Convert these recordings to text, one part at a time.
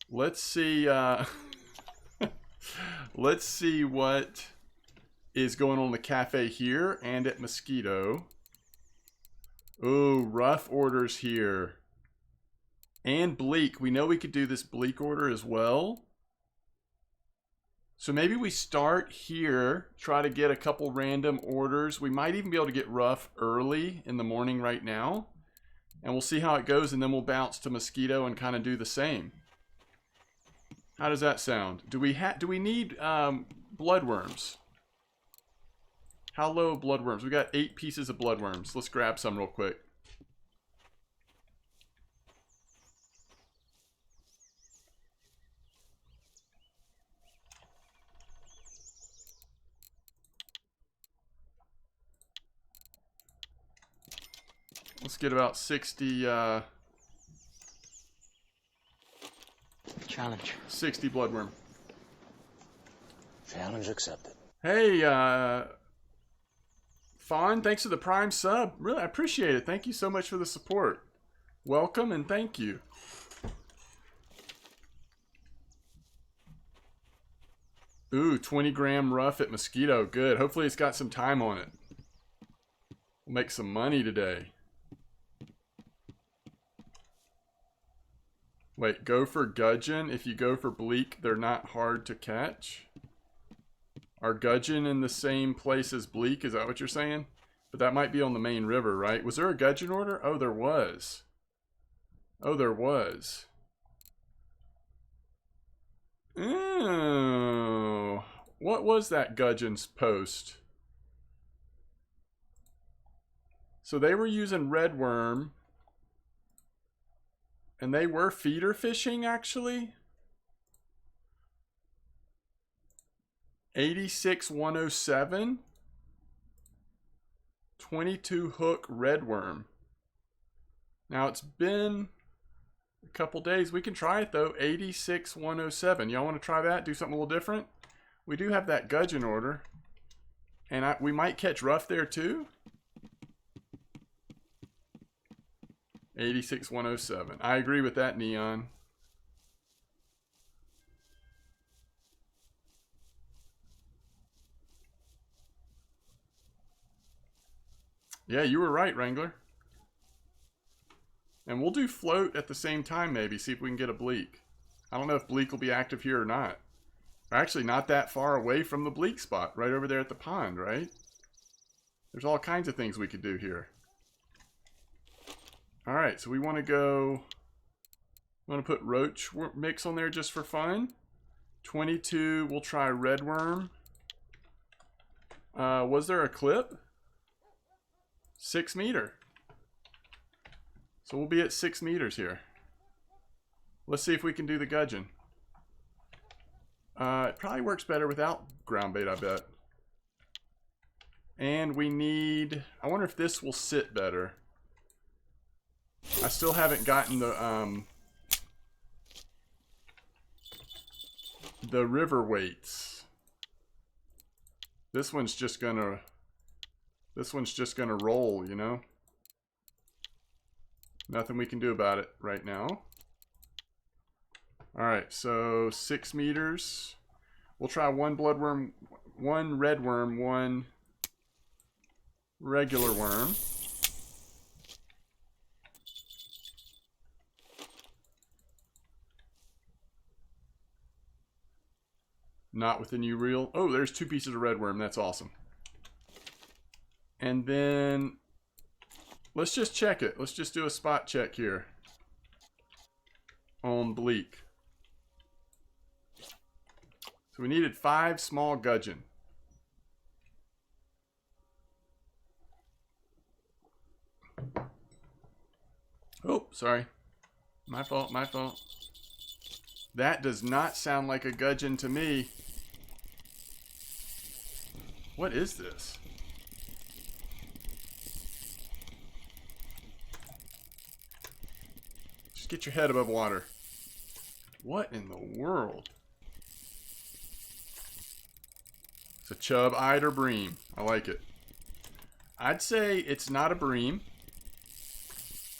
Let's see. Let's see what is going on in the cafe here and at Mosquito. Ooh, rough orders here. And Bleak. We know we could do this Bleak order as well. So maybe we start here, try to get a couple random orders. We might even be able to get rough early in the morning right now. And we'll see how it goes, and then we'll bounce to Mosquito and kind of do the same. How does that sound? Do we need bloodworms? How low bloodworms? We got 8 pieces of bloodworms. Let's grab some real quick. Let's get about 60 Challenge. 60 bloodworm. Challenge accepted. Hey, Fawn, thanks for the Prime sub. Really, I appreciate it. Thank you so much for the support. Welcome and thank you. Ooh, 20 gram rough at Mosquito. Good. Hopefully it's got some time on it. We'll make some money today. Wait, go for gudgeon. If you go for Bleak, they're not hard to catch. Are gudgeon in the same place as Bleak? Is that what you're saying? But that might be on the main river, right? Was there a gudgeon order? Oh, there was. Oh, there was. Oh. What was that gudgeon's post? So they were using redworm. And they were feeder fishing, actually. 86,107. 22 hook redworm. Now it's been a couple days. We can try it though. 86,107. Y'all want to try that? Do something a little different? We do have that gudgeon order. And we might catch rough there too. 86,107. I agree with that, Neon. Yeah, you were right, Wrangler. And we'll do float at the same time, maybe. See if we can get a Bleak. I don't know if Bleak will be active here or not. We're actually not that far away from the Bleak spot. Right over there at the pond, right? There's all kinds of things we could do here. Alright, so we want to go... We want to put roach mix on there just for fun. 22, we'll try redworm. Was there a clip? 6 meter. So we'll be at 6 meters here. Let's see if we can do the gudgeon. It probably works better without ground bait, I bet. And we need... I wonder if this will sit better. I still haven't gotten the river weights. This one's just gonna roll, you know? Nothing we can do about it right now. Alright, so 6 meters. We'll try one bloodworm, one redworm, one regular worm. Not with the new reel. Oh, there's 2 pieces of redworm. That's awesome. And then let's just check it. Let's just do a spot check here on Bleak. So we needed 5 small gudgeon. Oh, sorry. My fault, my fault. That does not sound like a gudgeon to me. What is this? Just get your head above water. What in the world? It's a chub, eider, bream. I like it. I'd say it's not a bream.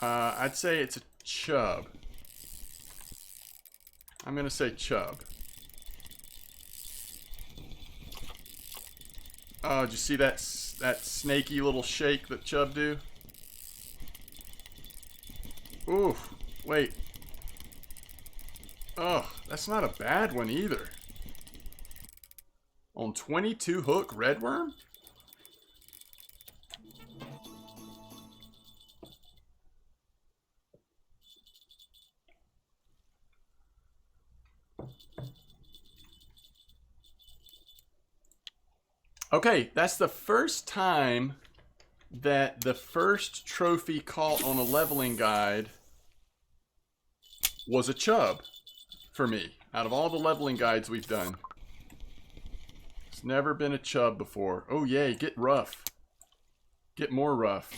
I'd say it's a chub. I'm going to say chub. Oh, did you see that snaky little shake that chub do? Ooh, wait. Oh, that's not a bad one either. On 22 hook redworm? Okay, that's the first time that the first trophy caught on a leveling guide was a chub for me. Out of all the leveling guides we've done. It's never been a chub before. Oh yay, get rough. Get more rough.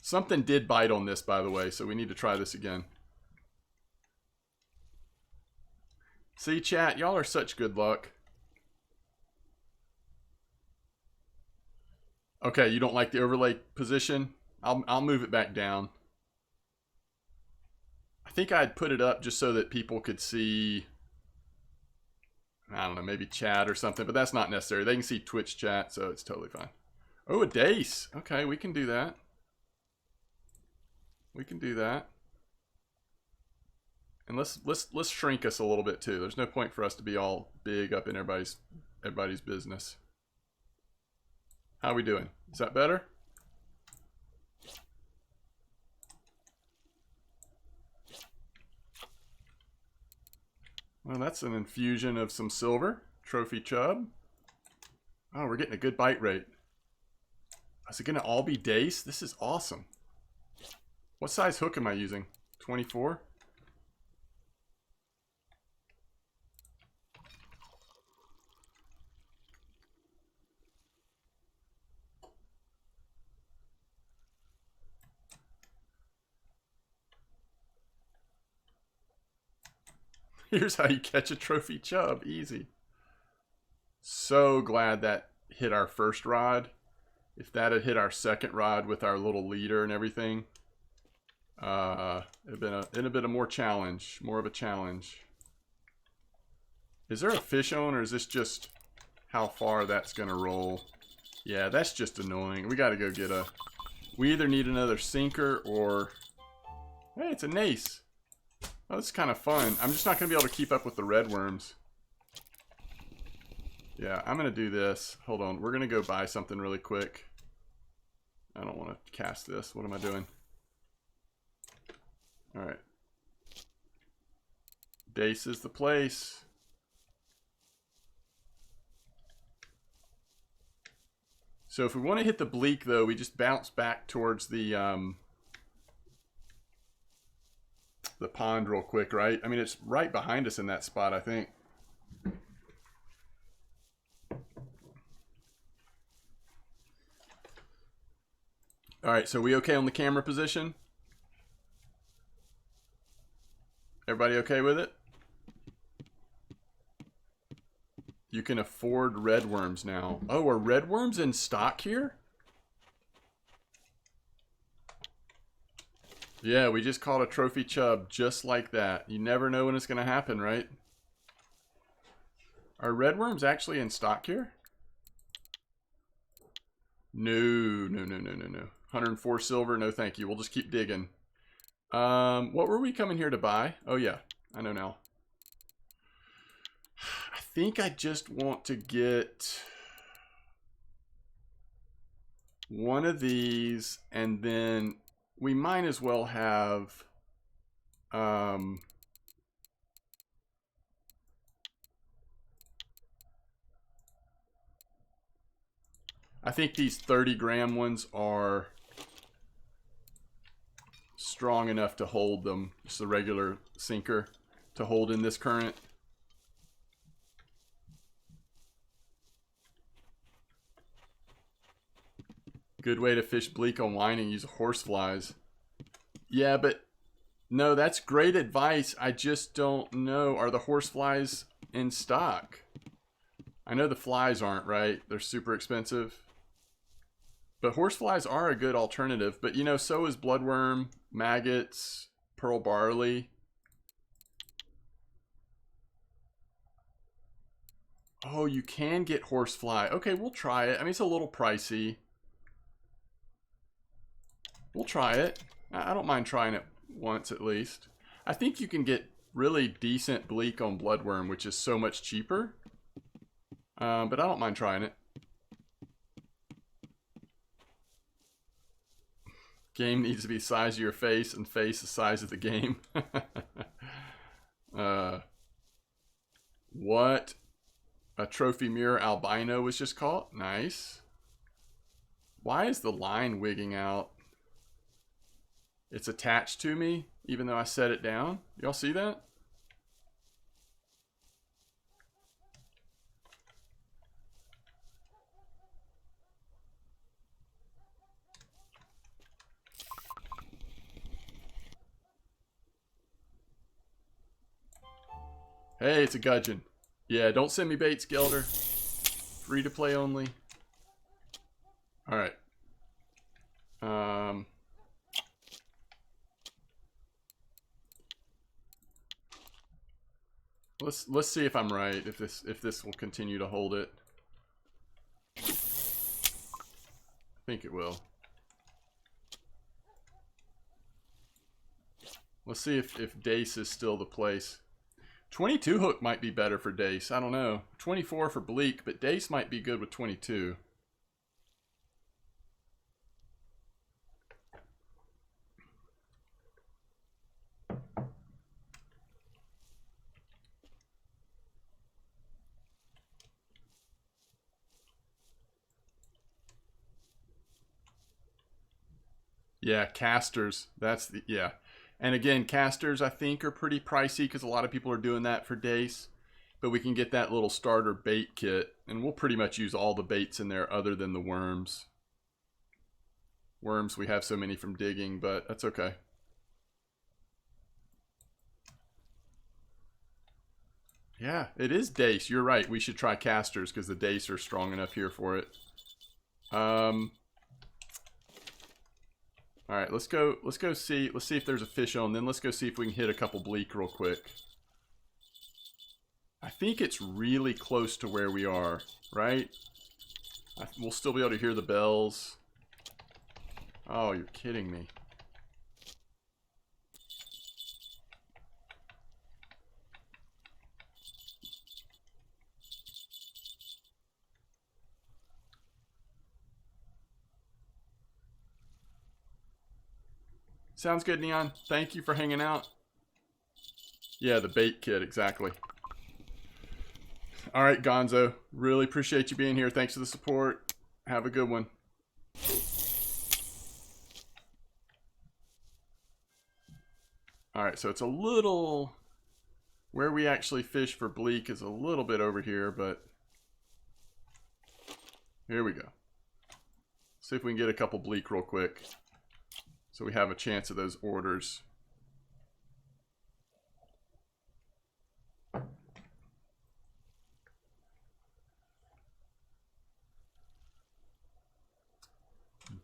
Something did bite on this, by the way, so we need to try this again. See, chat, y'all are such good luck. Okay, you don't like the overlay position? I'll move it back down. I think I'd put it up just so that people could see, I don't know, maybe chat or something, but that's not necessary. They can see Twitch chat, so it's totally fine. Oh, a dace. Okay, we can do that. We can do that. And let's shrink us a little bit too. There's no point for us to be all big up in everybody's business. How are we doing? Is that better? Well, that's an infusion of some silver. Trophy chub. Oh, we're getting a good bite rate. Is it going to all be dace? This is awesome. What size hook am I using? 24? Here's how you catch a trophy chub. Easy. So glad that hit our first rod. If that had hit our second rod with our little leader and everything, it'd been a bit of more of a challenge. Is there a fish on, or is this just how far that's gonna roll? Yeah, that's just annoying. We gotta go get a... We either need another sinker or... Hey, it's a nace. Oh, this is kind of fun. I'm just not going to be able to keep up with the red worms. Yeah, I'm going to do this. Hold on. We're going to go buy something really quick. I don't want to cast this. What am I doing? All right. Dace is the place. So if we want to hit the Bleak, though, we just bounce back towards the pond real quick, right? I mean, it's right behind us in that spot, I think. All right, so we okay on the camera position? Everybody okay with it? You can afford red worms now. Oh, are red worms in stock here? Yeah, we just caught a trophy chub just like that. You never know when it's going to happen, right? Are red worms actually in stock here? No. 104 silver, no thank you. We'll just keep digging. What were we coming here to buy? Oh yeah, I know now. I think I just want to get one of these, and then we might as well have I think these 30-gram ones are strong enough to hold them. Just a regular sinker to hold in this current. Good way to fish Bleak on whining, use horse flies. Yeah, but no, that's great advice. I just don't know. Are the horse flies in stock? I know the flies aren't, right? They're super expensive. But horse flies are a good alternative. But you know, so is bloodworm. maggots, pearl barley. Oh, you can get horsefly. Okay, we'll try it. I mean, it's a little pricey. We'll try it. I don't mind trying it once at least. I think you can get really decent bleak on bloodworm, which is so much cheaper. But I don't mind trying it. Game needs to be the size of your face and face the size of the game. What? A trophy mirror albino was just caught? Nice. Why is the line wigging out? It's attached to me, even though I set it down. Y'all see that? Hey, it's a gudgeon. Yeah, don't send me baits, Gelder. Free to play only. Alright. Let's see if I'm right, if this will continue to hold it. I think it will. Let's see if Dace is still the place. 22 hook might be better for Dace. I don't know. 24 for Bleak, but Dace might be good with 22. Yeah, casters. That's the, yeah. And again, casters I think are pretty pricey because a lot of people are doing that for Dace. But we can get that little starter bait kit. And we'll pretty much use all the baits in there other than the worms. Worms we have so many from digging, but that's okay. Yeah, it is Dace. You're right. We should try casters because the Dace are strong enough here for it. All right, let's go see. Let's see if there's a fish on. Then let's go see if we can hit a couple bleak real quick. I think it's really close to where we are, right? We'll still be able to hear the bells. Oh, you're kidding me. Sounds good, Neon. Thank you for hanging out. Yeah, the bait kit, exactly. All right, Gonzo. Really appreciate you being here. Thanks for the support. Have a good one. All right, so it's a little... Where we actually fish for bleak is a little bit over here, but... Here we go. See if we can get a couple bleak real quick. So we have a chance of those orders.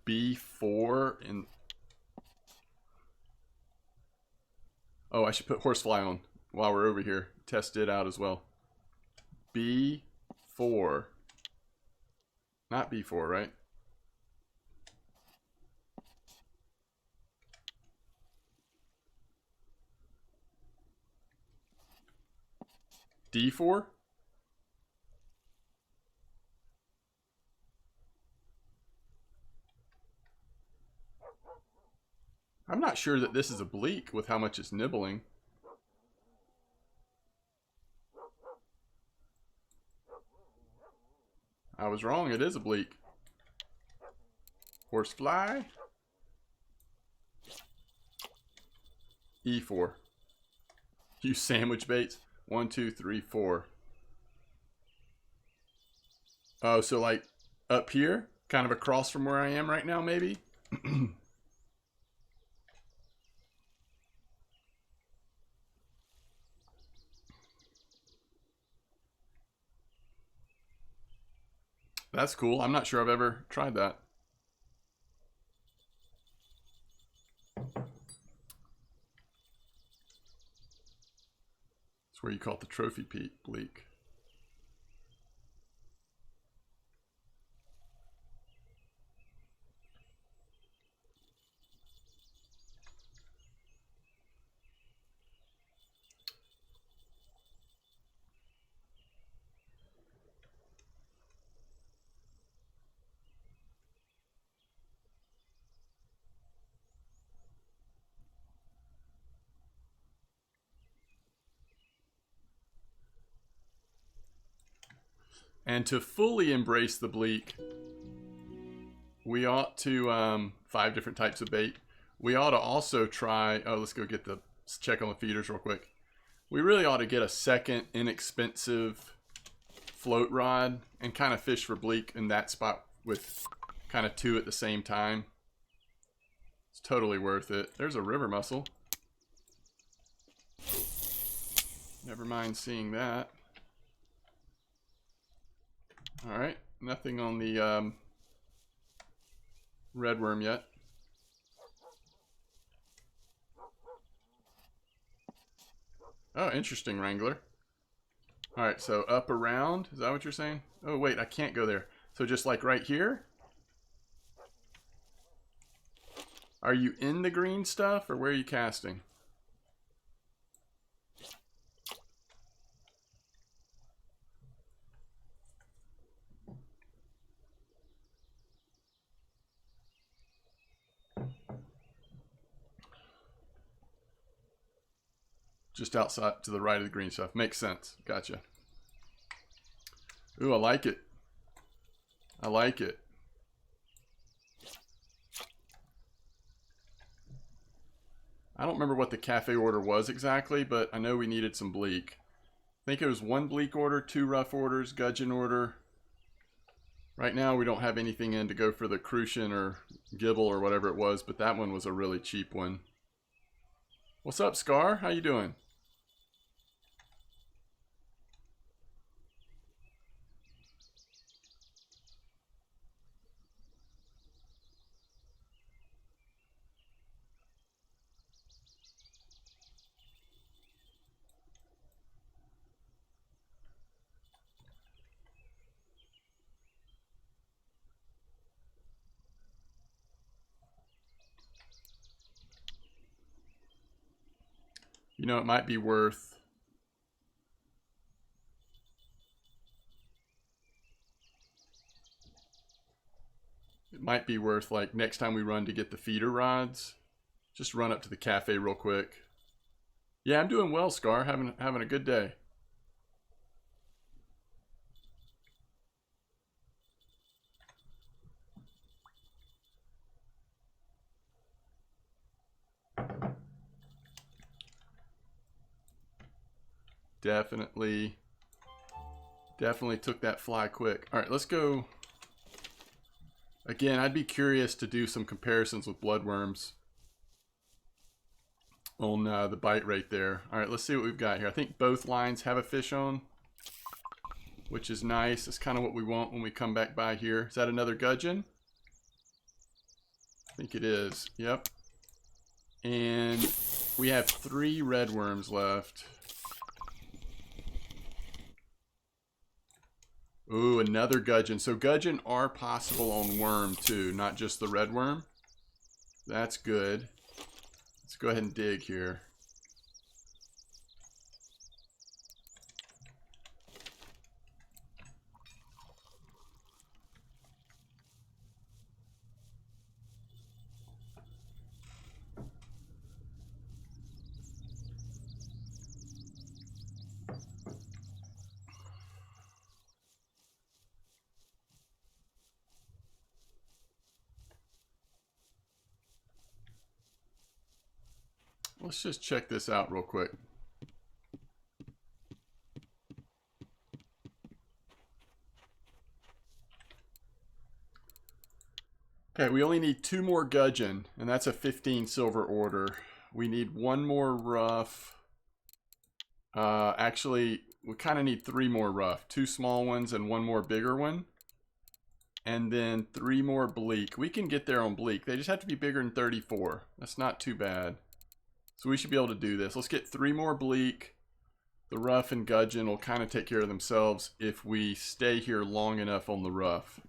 B4 in... Oh, I should put horsefly on while we're over here. Test it out as well. B4. Not B4, right? D4? I'm not sure that this is a bleak with how much it's nibbling. I was wrong, it is a bleak. Horsefly. E4. Use sandwich baits. 1, 2, 3, 4. Oh, so like up here? Kind of across from where I am right now, maybe? That's cool. I'm not sure I've ever tried that. That's where you call it the trophy bleak. And to fully embrace the bleak, we ought to, 5 different types of bait. We ought to also try, let's go get check on the feeders real quick. We really ought to get a second inexpensive float rod and kind of fish for bleak in that spot with kind of 2 at the same time. It's totally worth it. There's a river mussel. Never mind seeing that. Alright, nothing on the red worm yet. Oh, interesting, Wrangler. Alright, so up around, is that what you're saying? Oh wait, I can't go there. So just like right here? Are you in the green stuff, or where are you casting? Just outside to the right of the green stuff. Makes sense. Gotcha. Ooh, I like it. I like it. I don't remember what the cafe order was exactly, but I know we needed some bleak. I think it was 1 bleak order, 2 rough orders, gudgeon order. Right now we don't have anything in to go for the crucian or gibble or whatever it was, but that one was a really cheap one. What's up, Scar? How you doing? You know, it might be worth... It might be worth, like, next time we run to get the feeder rods, just run up to the cafe real quick. Yeah, I'm doing well, Scar. Having a good day. Definitely took that fly quick. All right, let's go. Again, I'd be curious to do some comparisons with bloodworms on the bite rate there. All right, let's see what we've got here. I think both lines have a fish on, which is nice. It's kind of what we want when we come back by here. Is that another gudgeon? I think it is. Yep. And we have 3 red worms left. Ooh, another gudgeon. So gudgeon are possible on worm too, not just the red worm. That's good. Let's go ahead and dig here. Let's just check this out real quick. Okay, we only need 2 more gudgeon, and that's a 15 silver order. We need 1 more rough. Actually, we kind of need 3 more rough. 2 small ones and 1 more bigger one. And then 3 more bleak. We can get there on bleak. They just have to be bigger than 34. That's not too bad. So we should be able to do this. Let's get 3 more bleak. The rough and gudgeon will kind of take care of themselves if we stay here long enough on the rough.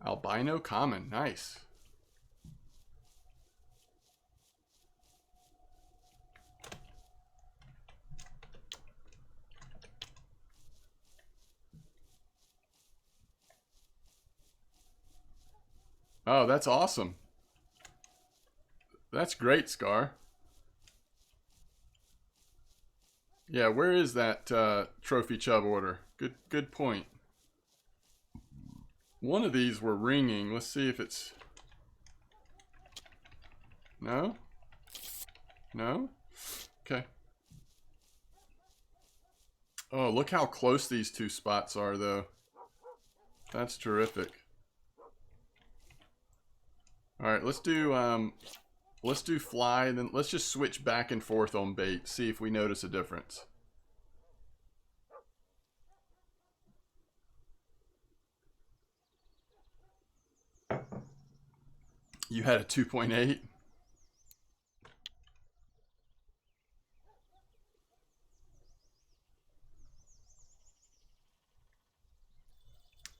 Albino common, nice. Oh, that's awesome. That's great, Scar. Yeah, where is that trophy chub order? Good point. One of these were ringing. Let's see if it's... No? No? Okay. Oh, look how close these two spots are, though. That's terrific. Alright, let's do fly, and then let's just switch back and forth on bait, see if we notice a difference. You had a 2.8?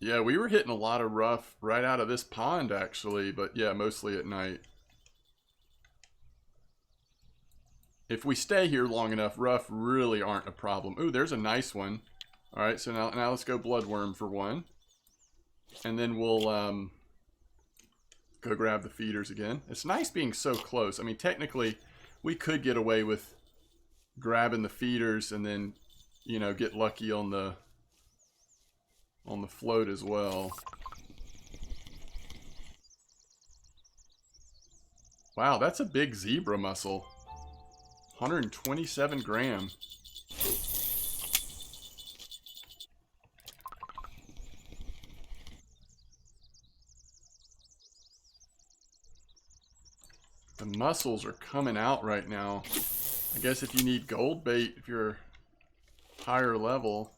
Yeah, we were hitting a lot of rough right out of this pond, actually, but yeah, mostly at night. If we stay here long enough, rough really aren't a problem. Ooh, there's a nice one. All right, so now let's go bloodworm for one. And then we'll go grab the feeders again. It's nice being so close. I mean, technically, we could get away with grabbing the feeders and then, you know, get lucky on the float as well. Wow, that's a big zebra mussel. 127 gram. The mussels are coming out right now. I guess if you need gold bait, if you're higher level.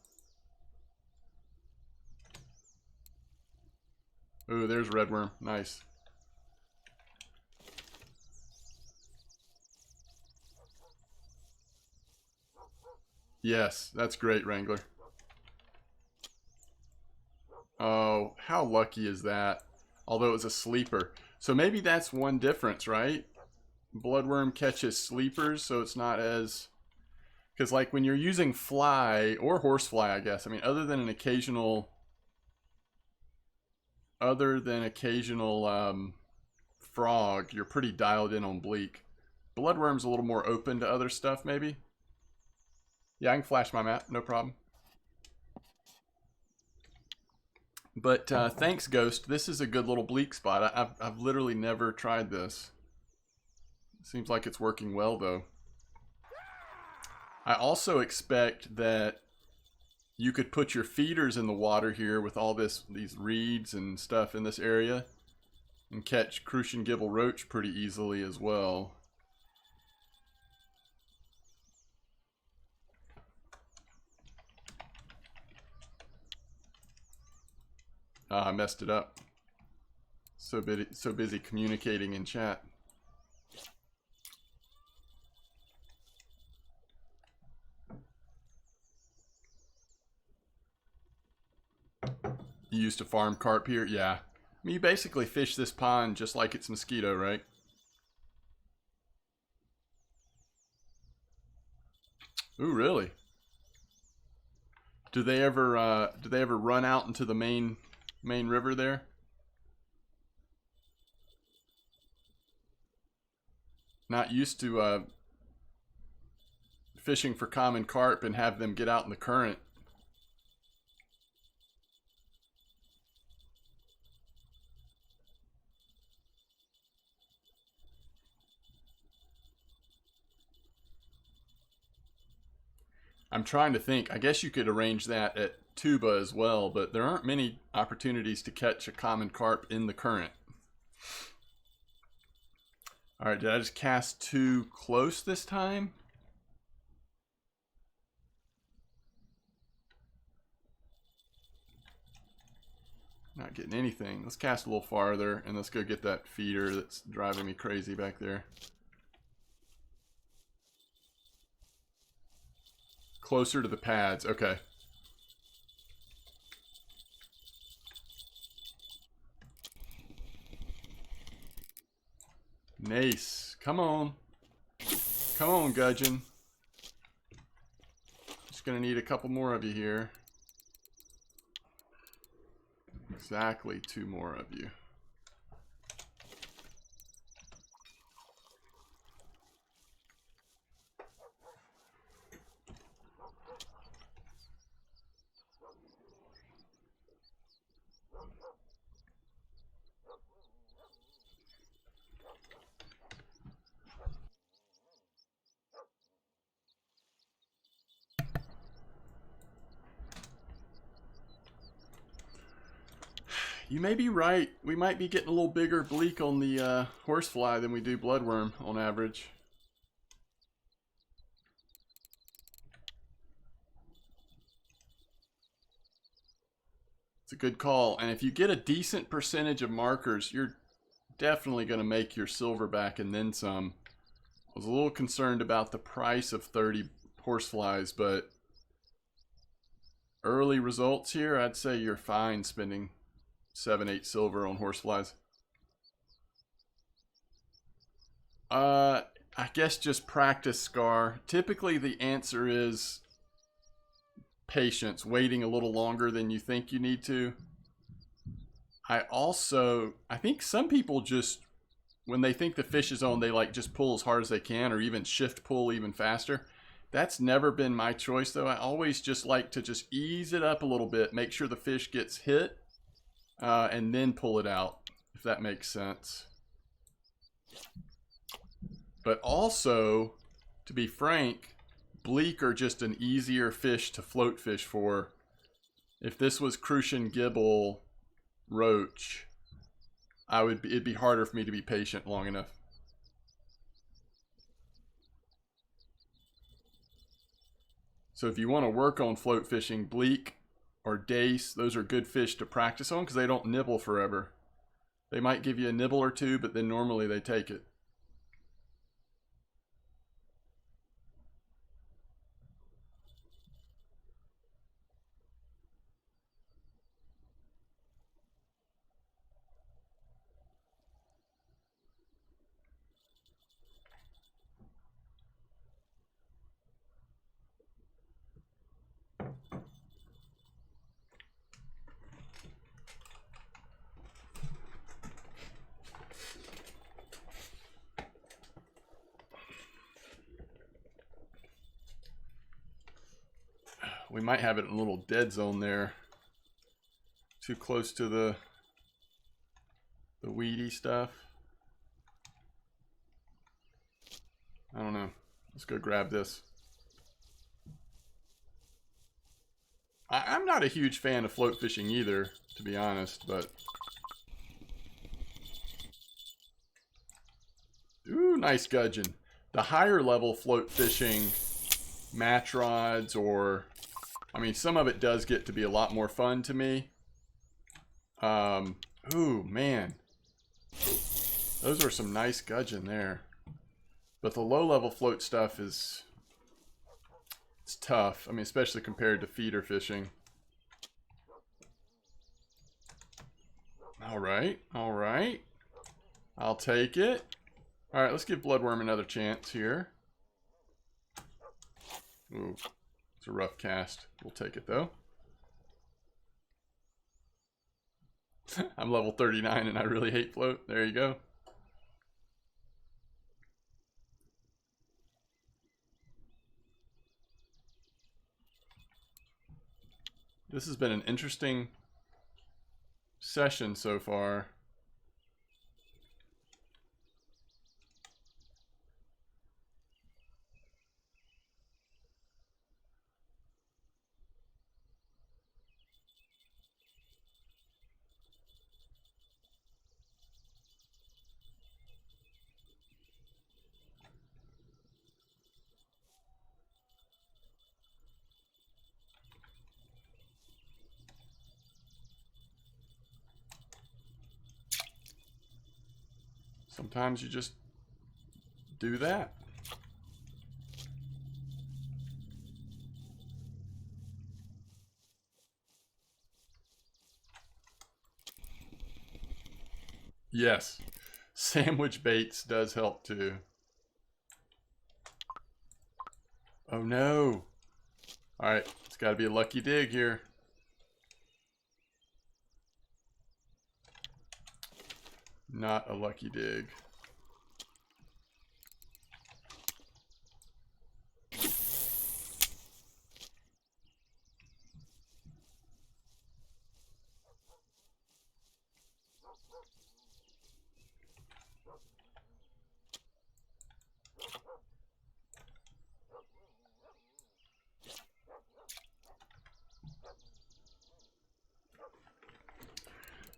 Ooh, there's redworm. Nice. Yes, that's great, Wrangler. Oh, how lucky is that? Although it was a sleeper. So maybe that's one difference, right? Bloodworm catches sleepers, so it's not as... Because like when you're using fly, or horsefly, I guess. I mean, other than occasional frog, you're pretty dialed in on Bleak. Bloodworm's a little more open to other stuff, maybe? Yeah, I can flash my map, no problem. But thanks, Ghost. This is a good little Bleak spot. I've literally never tried this. Seems like it's working well, though. I also expect that you could put your feeders in the water here with all these reeds and stuff in this area and catch Crucian Gibble Roach pretty easily as well. I messed it up. So busy communicating in chat. You used to farm carp here? Yeah. I mean, you basically fish this pond just like it's Mosquito, right? Ooh, really? Do they ever run out into the main river there? Not used to fishing for common carp and have them get out in the current. I'm trying to think. I guess you could arrange that at Tuba as well, but there aren't many opportunities to catch a common carp in the current. Alright, did I just cast too close this time? Not getting anything. Let's cast a little farther and let's go get that feeder that's driving me crazy back there. Closer to the pads. Okay. Nice. Come on. Come on, gudgeon. Just gonna need a couple more of you here. Exactly 2 more of you. You may be right. We might be getting a little bigger bleak on the horsefly than we do bloodworm on average. It's a good call. And if you get a decent percentage of markers, you're definitely going to make your silverback and then some. I was a little concerned about the price of 30 horseflies, but early results here, I'd say you're fine spending 7, 8 silver on horseflies. I guess just practice, Scar. Typically the answer is patience, waiting a little longer than you think you need to. I think some people just, when they think the fish is on, they like just pull as hard as they can, or even shift pull even faster. That's never been my choice though. I always just like to just ease it up a little bit, make sure the fish gets hit, and then pull it out, if that makes sense. But also, to be frank, bleak are just an easier fish to float fish for. If this was crucian gibel roach, it'd be harder for me to be patient long enough. So if you want to work on float fishing, bleak or dace, those are good fish to practice on because they don't nibble forever. They might give you a nibble or two, but then normally they take it. We might have it in a little dead zone there. Too close to the weedy stuff. I don't know. Let's go grab this. I'm not a huge fan of float fishing either, to be honest, but... Ooh, nice gudgeon. The higher level float fishing, match rods, or... I mean, some of it does get to be a lot more fun to me. Ooh, man. Those are some nice gudgeon there. But the low-level float stuff is... It's tough. I mean, especially compared to feeder fishing. Alright, alright. I'll take it. Alright, let's give bloodworm another chance here. Ooh. It's a rough cast. We'll take it though. I'm level 39 and I really hate float. There you go. This has been an interesting session so far. Sometimes you just do that. Yes. Sandwich baits does help too. Oh no. Alright, it's got to be a lucky dig here. Not a lucky dig.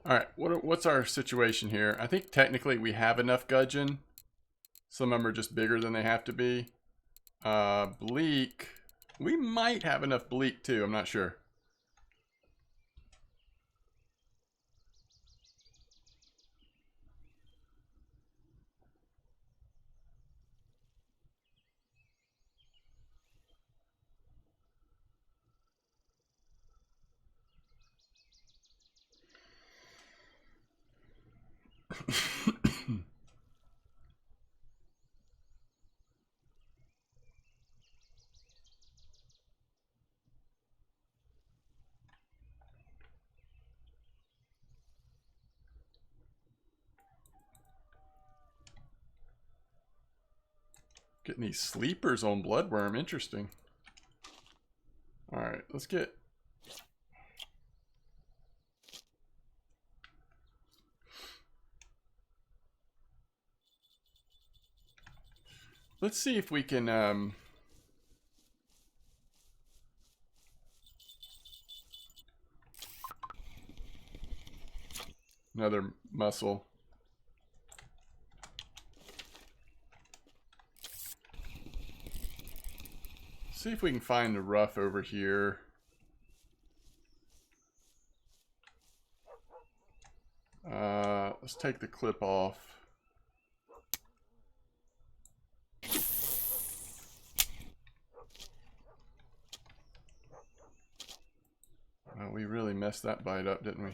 All right, what's our situation here? I think technically we have enough gudgeon. Some of them are just bigger than they have to be. Bleak. We might have enough bleak too. I'm not sure. Getting these sleepers on bloodworm. Interesting. All right, let's get... Let's see if we can... Another mussel. See if we can find the rough over here. Let's take the clip off. Well, we really messed that bite up, didn't we?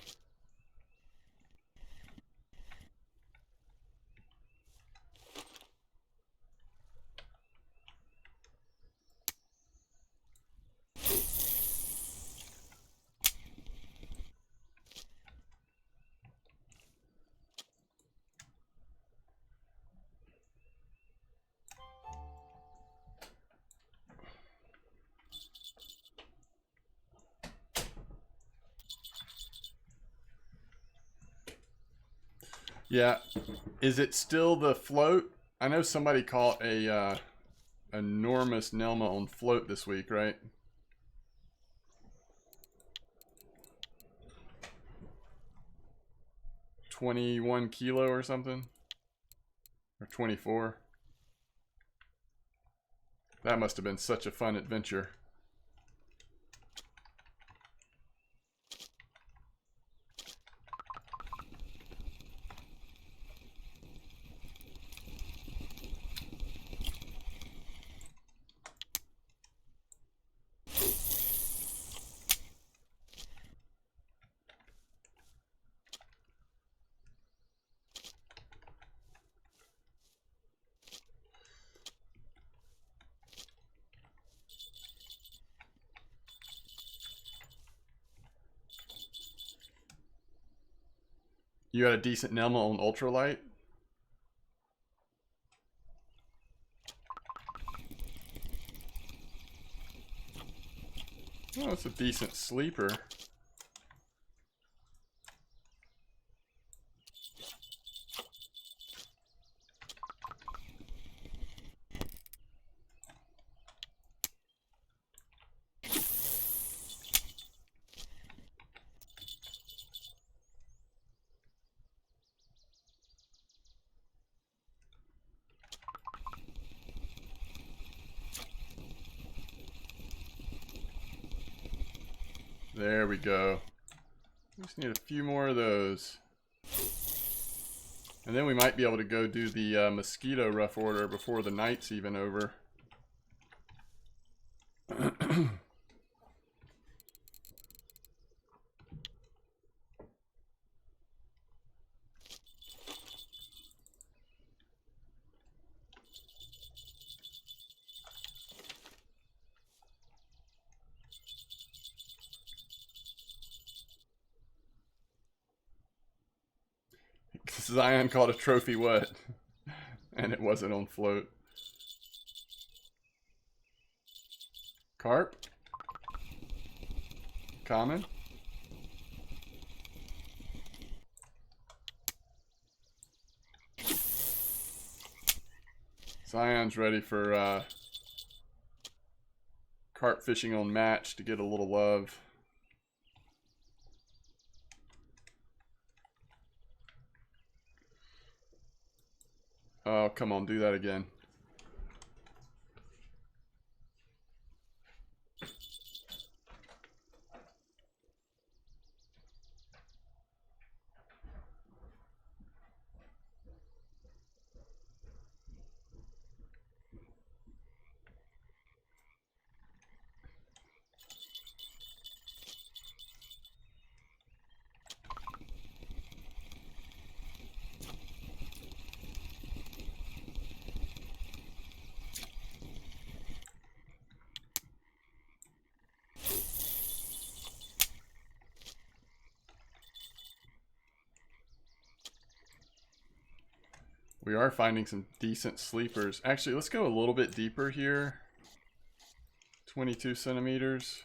Yeah, is it still the float? I know somebody caught a enormous Nelma on float this week, right? $21 kilo or something? Or 24? That must have been such a fun adventure. You had a decent Nelma on ultralight? Oh, it's a decent sleeper. There we go. We just need a few more of those. And then we might be able to go do the mosquito rough order before the night's even over. Zion caught a trophy what? And it wasn't on float. Carp? Common? Zion's ready for carp fishing on match to get a little love. Oh, come on, do that again. We are finding some decent sleepers. Actually, let's go a little bit deeper here. 22 centimeters.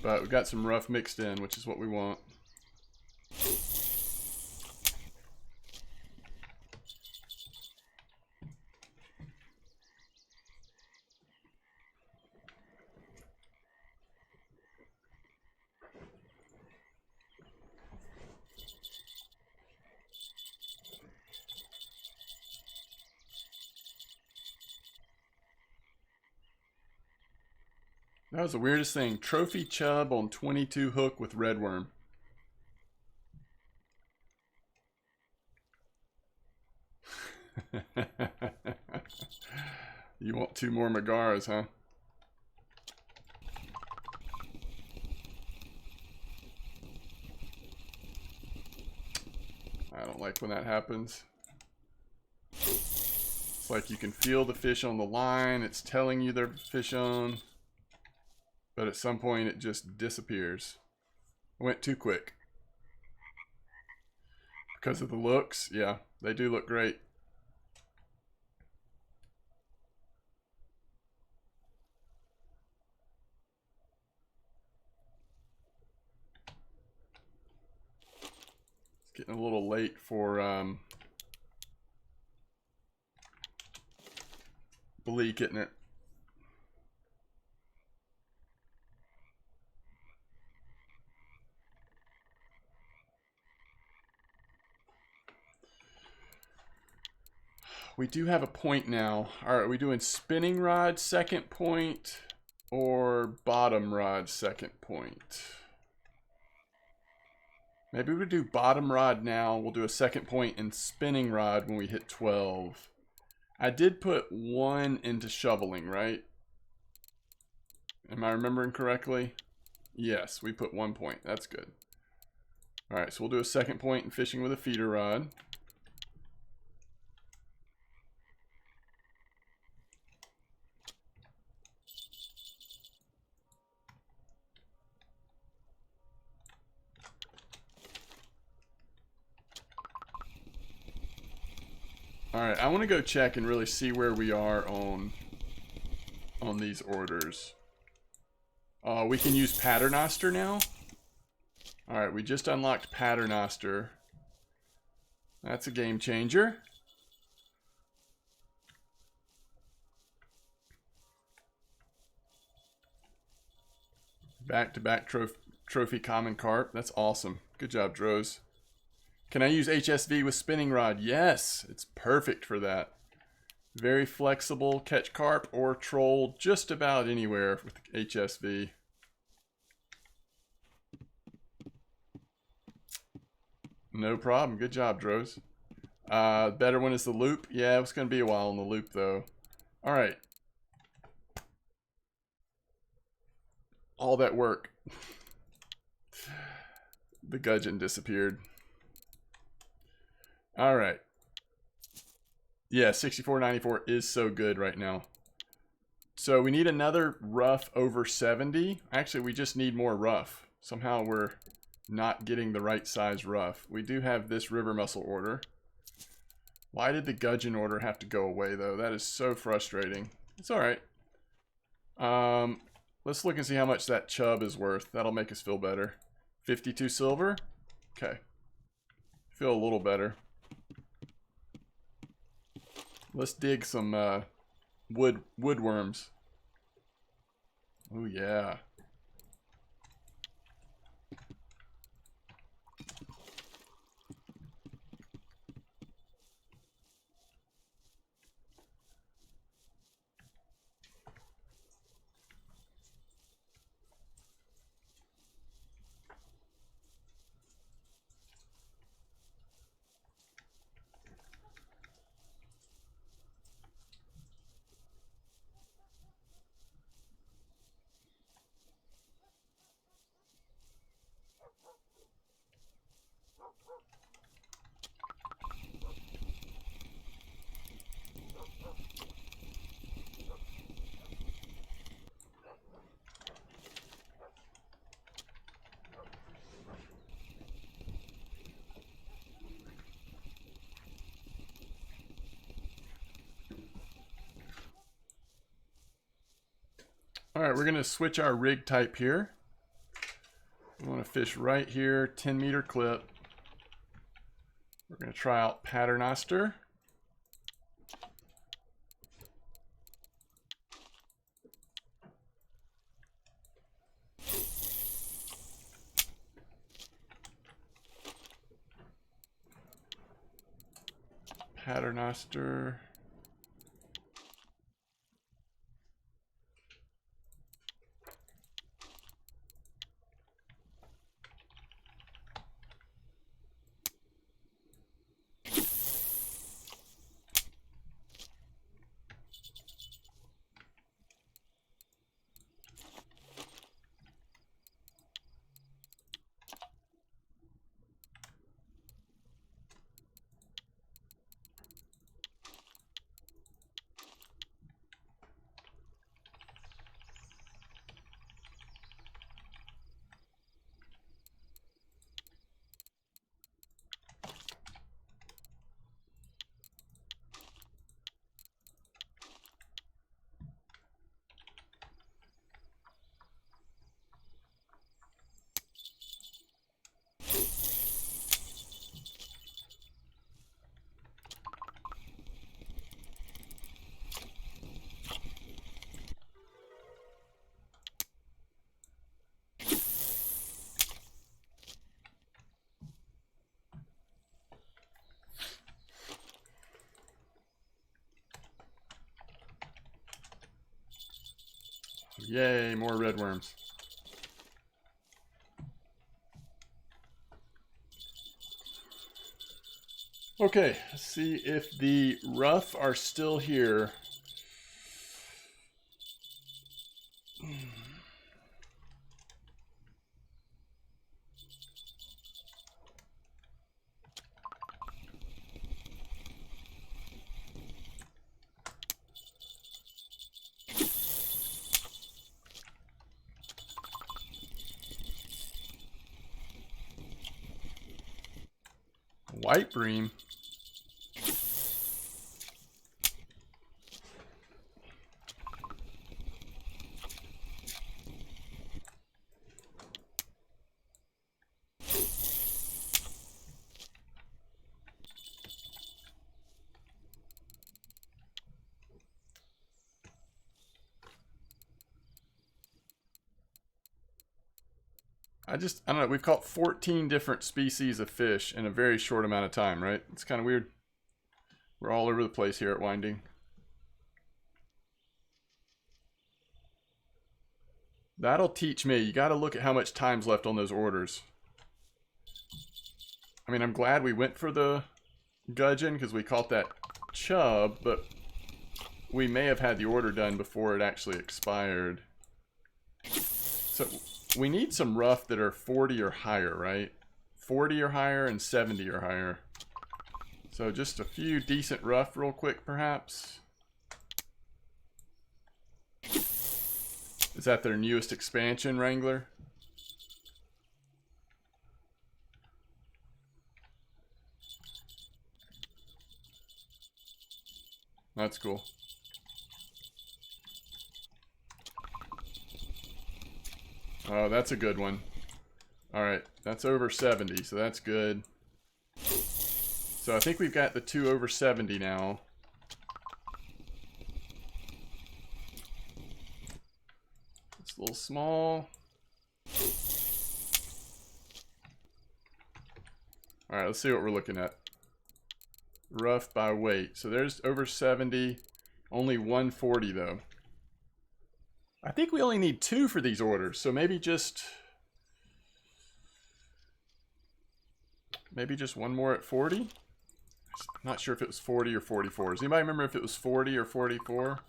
But we got some rough mixed in, which is what we want. That was the weirdest thing. Trophy chub on 22 hook with redworm. You want 2 more Megaras, huh? I don't like when that happens. It's like you can feel the fish on the line. It's telling you there's fish on. But at some point it just disappears. It went too quick. Because of the looks, yeah, they do look great. It's getting a little late for Bleak, isn't it? We do have a point now. All right, are we doing spinning rod second point or bottom rod second point? Maybe we do bottom rod now. We'll do a second point and spinning rod when we hit 12. I did put 1 into shoveling, right? Am I remembering correctly? Yes, we put 1 point. That's good. All right, so we'll do a second point and fishing with a feeder rod. Alright, I want to go check and really see where we are on these orders. We can use patternoster now. Alright, we just unlocked patternoster. That's a game changer. Back-to-back trophy common carp. That's awesome. Good job, Droz. Can I use HSV with spinning rod? Yes, it's perfect for that. Very flexible, catch carp or troll just about anywhere with HSV. No problem. Good job, Droz. Better one is the loop. Yeah, it's going to be a while on the loop, though. All right. All that work. The gudgeon disappeared. All right. Yeah, 64.94 is so good right now. So we need another rough over 70. Actually, we just need more rough. Somehow we're not getting the right size rough. We do have this river mussel order. Why did the gudgeon order have to go away, though? That is so frustrating. It's all right. Let's look and see how much that chub is worth. That'll make us feel better. 52 silver. Okay. Feel a little better. Let's dig some woodworms. Oh yeah. All right, we're gonna switch our rig type here. We want to fish right here, 10-meter clip. We're gonna try out patternoster. Patternoster. Yay, more redworms. Okay, let's see if the rough are still here. White bream. I don't know, we've caught 14 different species of fish in a very short amount of time, right? It's kind of weird. We're all over the place here at Winding. That'll teach me. You got to look at how much time's left on those orders. I mean, I'm glad we went for the gudgeon because we caught that chub, but we may have had the order done before it actually expired. So we need some rough that are 40 or higher, right? 40 or higher and 70 or higher. So just a few decent rough real quick, perhaps. Is that their newest expansion, Wrangler? That's cool. Oh, that's a good one. Alright, that's over 70, so that's good. So I think we've got the 2 over 70 now. It's a little small. Alright, let's see what we're looking at. Rough by weight. So there's over 70. Only 140 though. I think we only need 2 for these orders, so maybe just one more at 40. I'm not sure if it was 40 or 44. Does anybody remember if it was 40 or 44?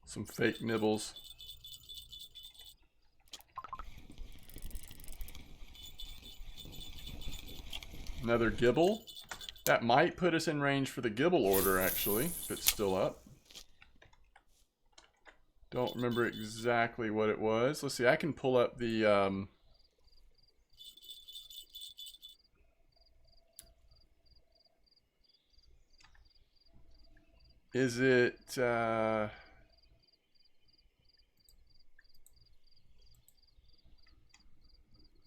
Some fake nibbles. Another gibble. That might put us in range for the gibble order, actually, if it's still up. Don't remember exactly what it was. Let's see, I can pull up the... Is it...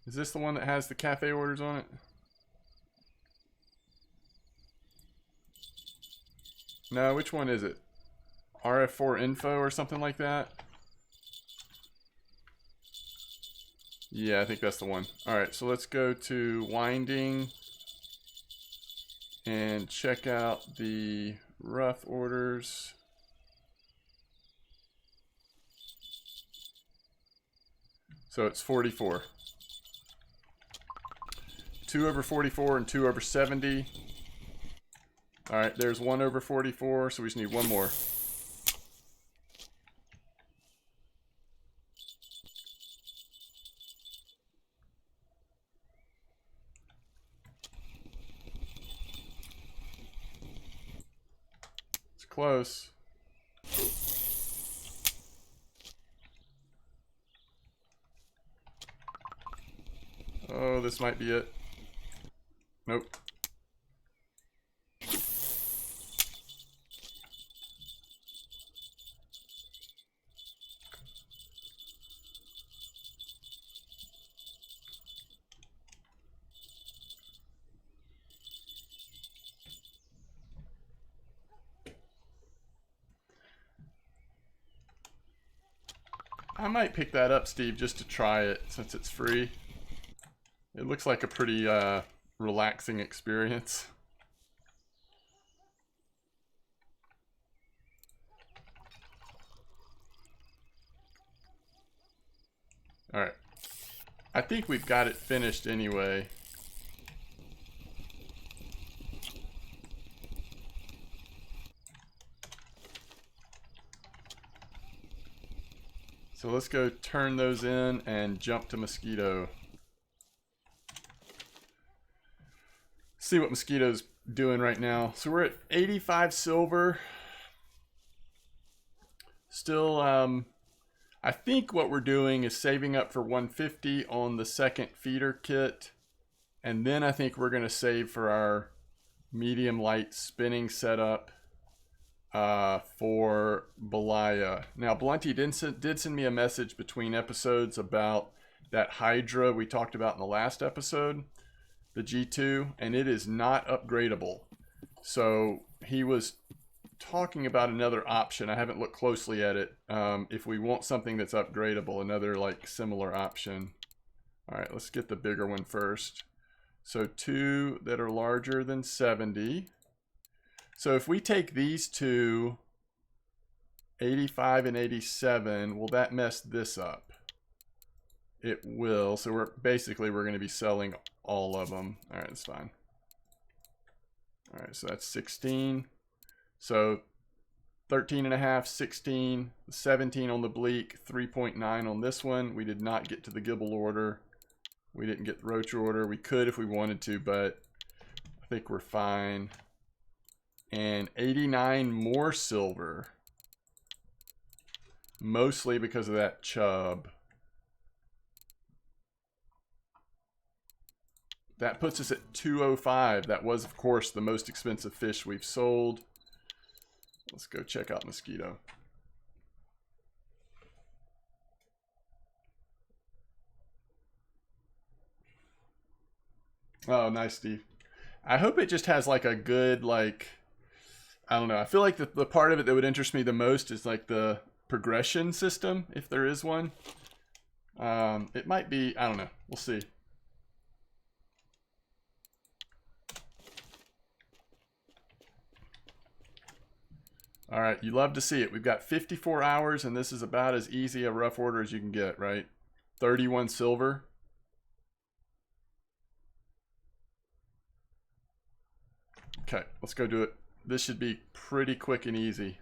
Is this the one that has the cafe orders on it? No, which one is it? RF4 info or something like that? Yeah, I think that's the one. Alright, so let's go to winding and check out the rough orders. So it's 44. 2 over 44 and 2 over 70. Alright, there's 1 over 44, so we just need 1 more. It's close. Oh, this might be it. Nope. I might pick that up, Steve, just to try it since it's free. It looks like a pretty relaxing experience. Alright. I think we've got it finished anyway. So let's go turn those in and jump to Mosquito. See what Mosquito's doing right now. So we're at 85 silver. Still, I think what we're doing is saving up for 150 on the second feeder kit. And then I think we're going to save for our medium light spinning setup for Belaya. Now, Blunty did send me a message between episodes about that Hydra we talked about in the last episode, the G2, and it is not upgradable. So he was talking about another option. I haven't looked closely at it. If we want something that's upgradable, another like similar option. All right, let's get the bigger one first. So 2 that are larger than 70. So if we take these two, 85 and 87, will that mess this up? It will. So we're going to be selling all of them. All right, that's fine. All right, so that's 16. So 13 and a half, 16, 17 on the Bleak, 3.9 on this one. We did not get to the Gibble order. We didn't get the Roach order. We could if we wanted to, but I think we're fine. And 89 more silver. Mostly because of that chub. That puts us at 205. That was, of course, the most expensive fish we've sold. Let's go check out Mosquito. Oh, nice, Steve. I hope it just has like a good, like, I don't know. I feel like the part of it that would interest me the most is like the progression system, if there is one. It might be, I don't know. We'll see. All right, you love to see it. We've got 54 hours, and this is about as easy a rough order as you can get, right? 31 silver. Okay, let's go do it. This should be pretty quick and easy.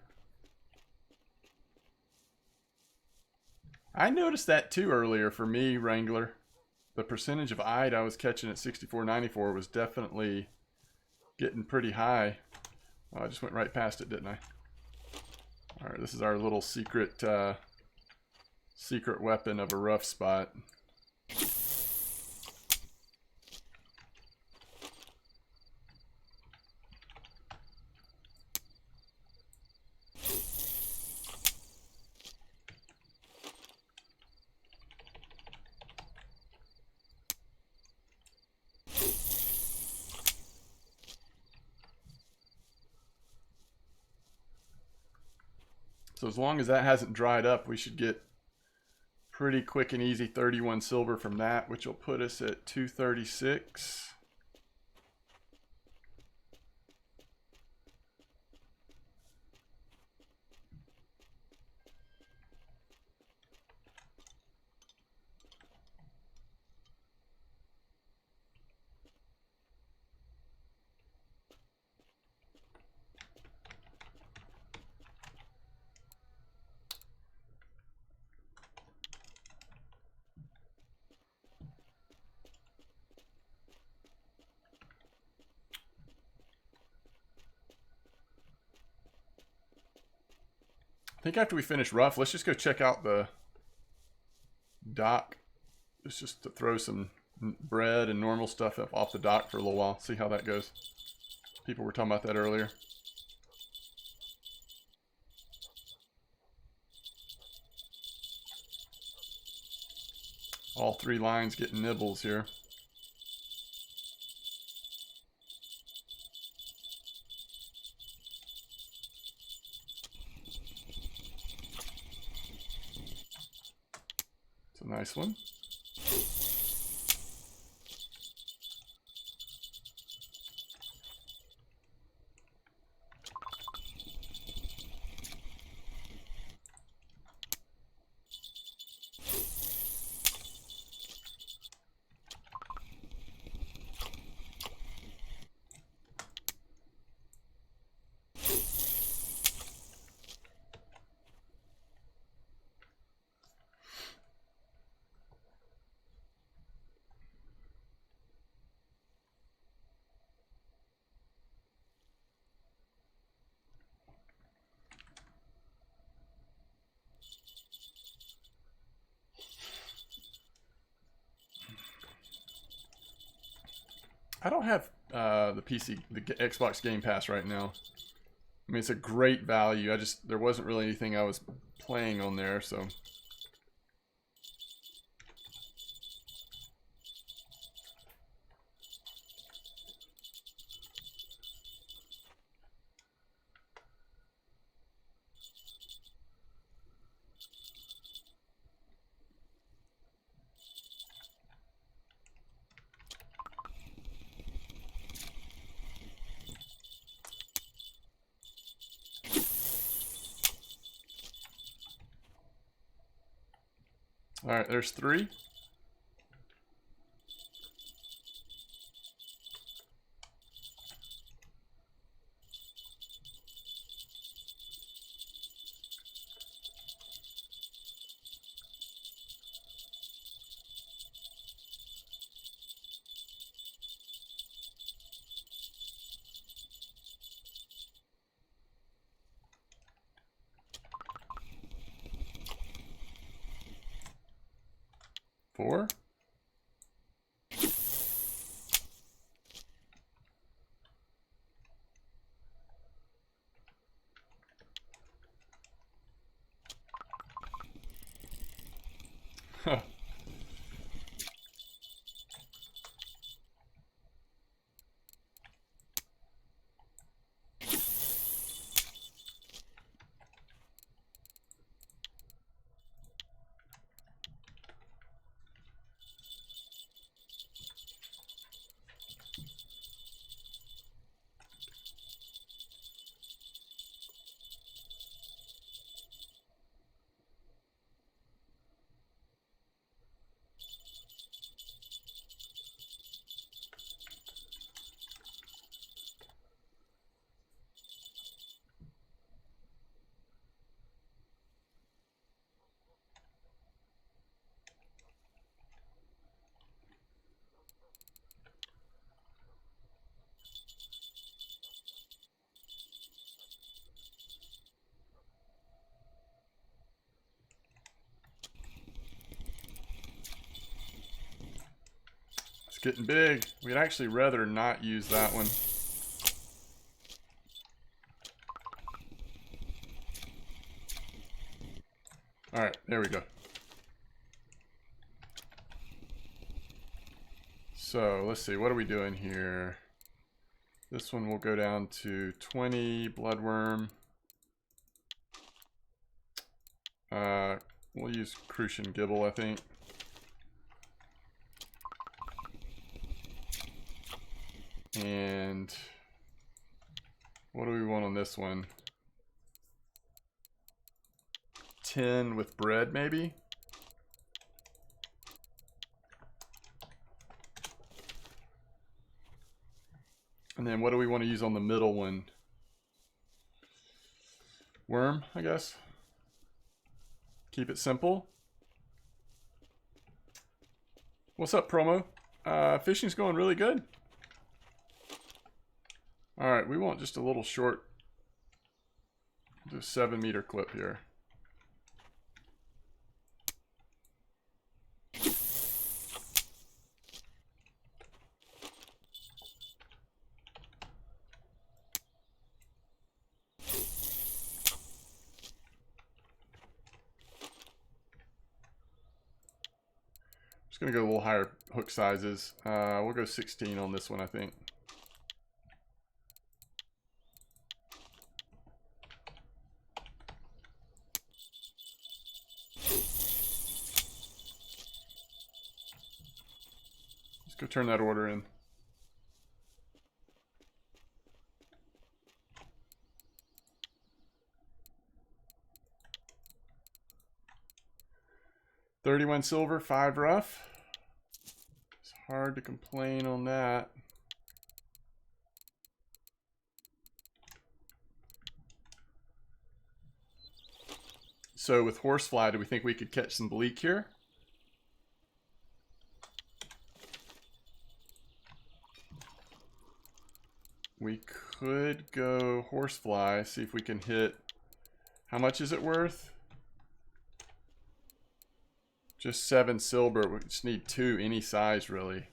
I noticed that too earlier for me, Wrangler. The percentage of eyed I was catching at 64.94 was definitely getting pretty high. Oh, I just went right past it, didn't I? All right, this is our little secret secret weapon of a rough spot. So as long as that hasn't dried up, we should get pretty quick and easy 31 silver from that, which will put us at 236. I think after we finish rough, let's just go check out the dock. It's just to throw some bread and normal stuff up off the dock for a little while. See how that goes. People were talking about that earlier. All three lines getting nibbles here. It's a nice one. I don't have the Xbox Game Pass right now. I mean, it's a great value. There wasn't really anything I was playing on there, so. All right, there's 3. Four. Huh. Getting big. We'd actually rather not use that one. All right, there we go. So let's see, what are we doing here? This one will go down to 20 bloodworm. We'll use Crucian Gibble, I think. And what do we want on this one? 10 with bread, maybe? And then what do we want to use on the middle one? Worm, I guess. Keep it simple. What's up, promo? Fishing's going really good. All right, we want just a little short, just 7-meter clip here. Just gonna go a little higher hook sizes. We'll go 16 on this one, I think. Let's go turn that order in. $31 silver, 5 rough. It's hard to complain on that. So with horsefly, do we think we could catch some bleak here? We could go horsefly, see if we can hit. How much is it worth? Just 7 silver. We just need 2, any size really.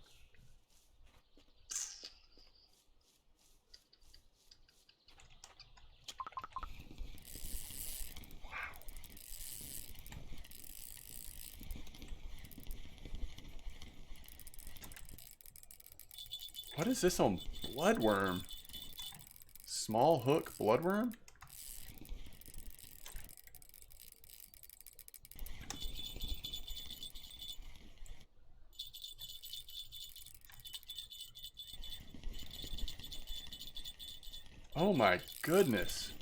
What is this on bloodworm? Small hook bloodworm? Oh my goodness.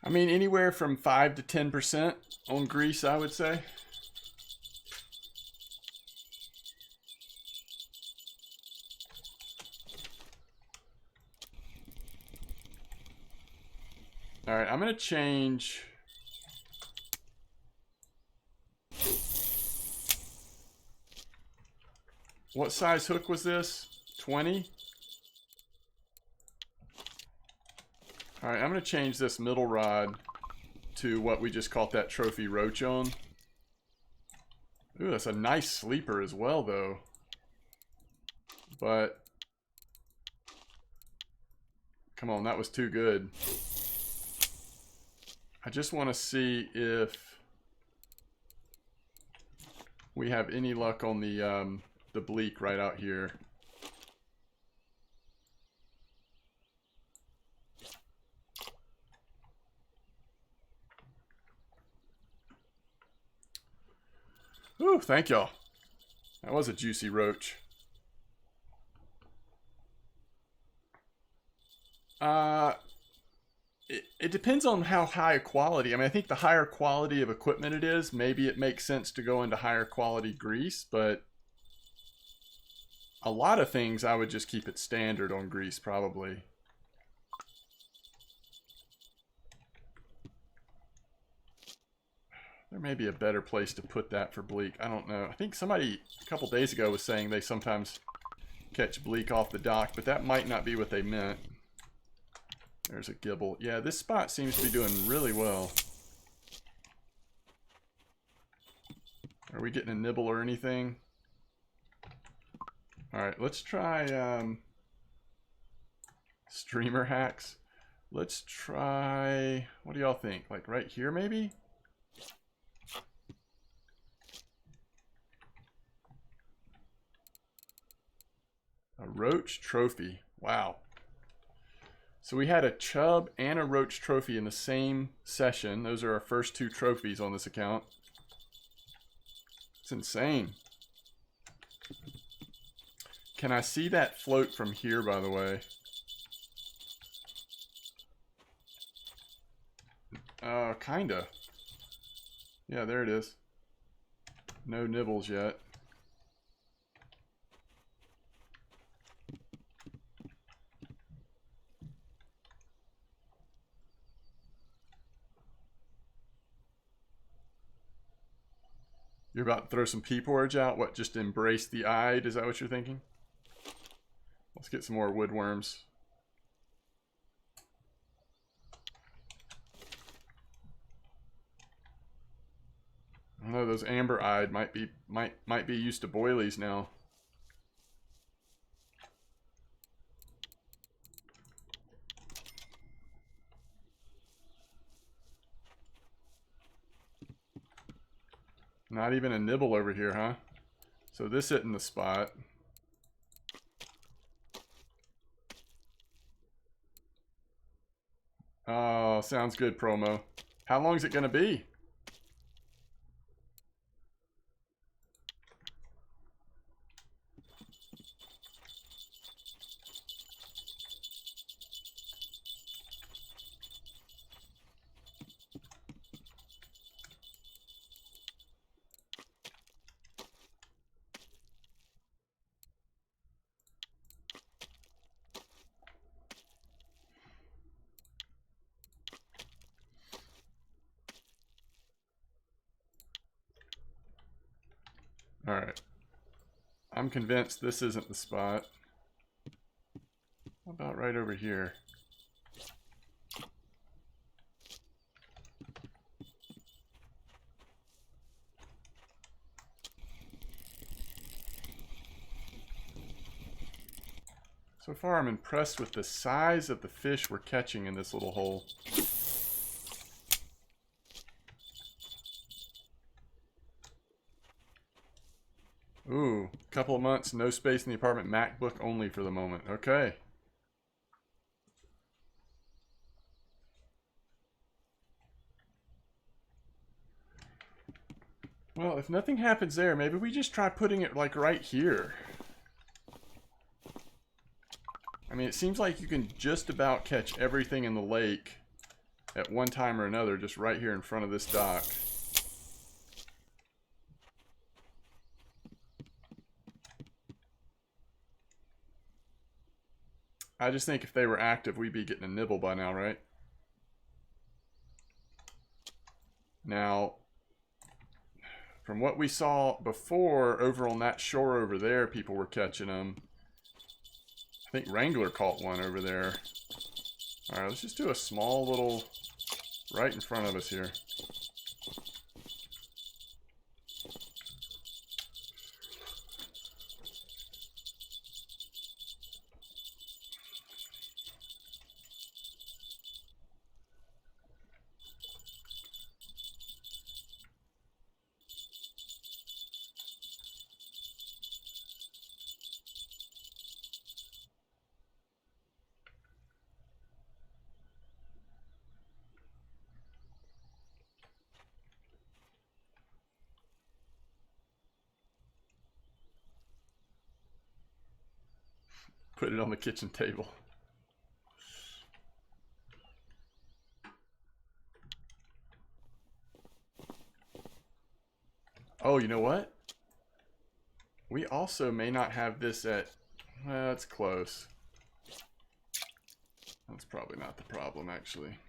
I mean, anywhere from 5 to 10% on grease, I would say. All right, I'm going to change. What size hook was this? 20? All right, I'm going to change this middle rod to what we just caught that trophy roach on. Ooh, that's a nice sleeper as well, though. But, come on, that was too good. I just want to see if we have any luck on the Bleak right out here. Ooh, thank y'all. That was a juicy roach. It depends on how high quality. I mean, I think the higher quality of equipment it is, maybe it makes sense to go into higher quality grease, but a lot of things I would just keep it standard on grease, probably. There may be a better place to put that for Bleak. I don't know. I think somebody a couple days ago was saying they sometimes catch Bleak off the dock, but that might not be what they meant. There's a gibble. Yeah, this spot seems to be doing really well. Are we getting a nibble or anything? Alright, let's try streamer hacks. Let's try, what do y'all think? Like right here maybe? A roach trophy. Wow. So we had a chub and a roach trophy in the same session. Those are our first two trophies on this account. It's insane. Can I see that float from here, by the way? Kinda. Yeah, there it is. No nibbles yet. You're about to throw some pea porridge out? What, just embrace the ide? Is that what you're thinking? Let's get some more woodworms. I don't know, those amber eyed might be used to boilies now. Not even a nibble over here, huh? So this isn't the spot. Oh, sounds good, promo. How long is it gonna be? Alright. I'm convinced this isn't the spot. How about right over here? So far I'm impressed with the size of the fish we're catching in this little hole. Ooh, couple of months, no space in the apartment, MacBook only for the moment. Okay. Well, if nothing happens there, maybe we just try putting it like right here. I mean, it seems like you can just about catch everything in the lake at one time or another, just right here in front of this dock. I just think if they were active, we'd be getting a nibble by now, right? Now, from what we saw before, over on that shore over there, people were catching them. I think Wrangler caught one over there. Alright, let's just do a small little right in front of us here. Put it on the kitchen table. Oh, you know what? We also may not have this at... Well, that's close. That's probably not the problem, actually.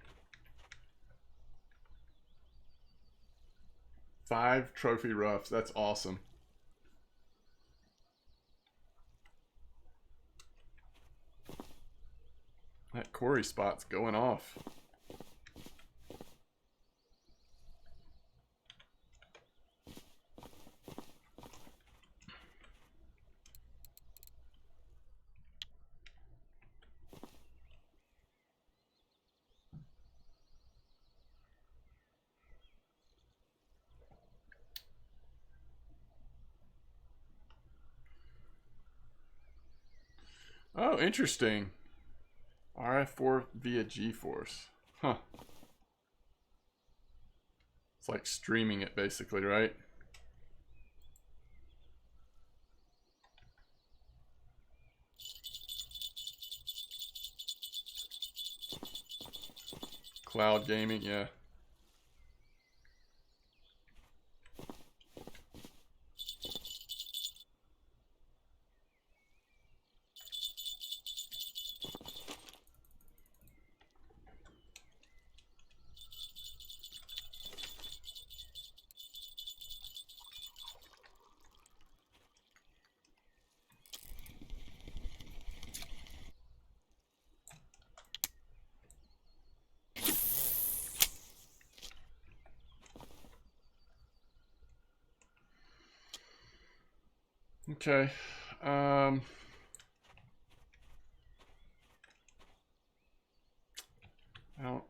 5 trophy roughs. That's awesome. That quarry spot's going off. Oh, interesting. RF4 via G-force. Huh. It's like streaming it basically, right? Cloud gaming, yeah. Okay. I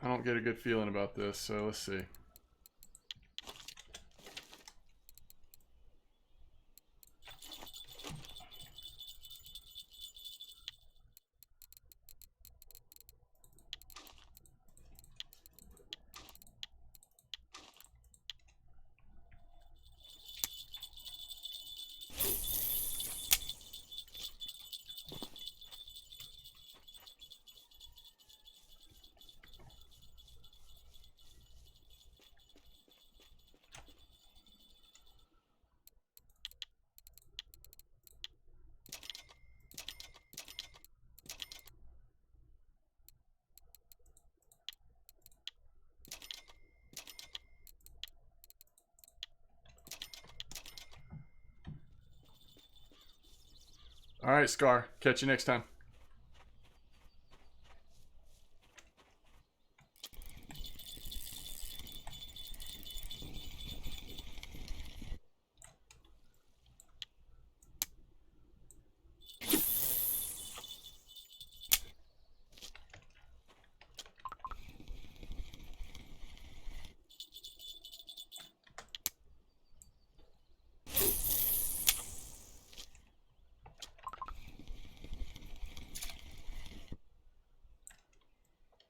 don't get a good feeling about this, so let's see. All right, Scar. Catch you next time.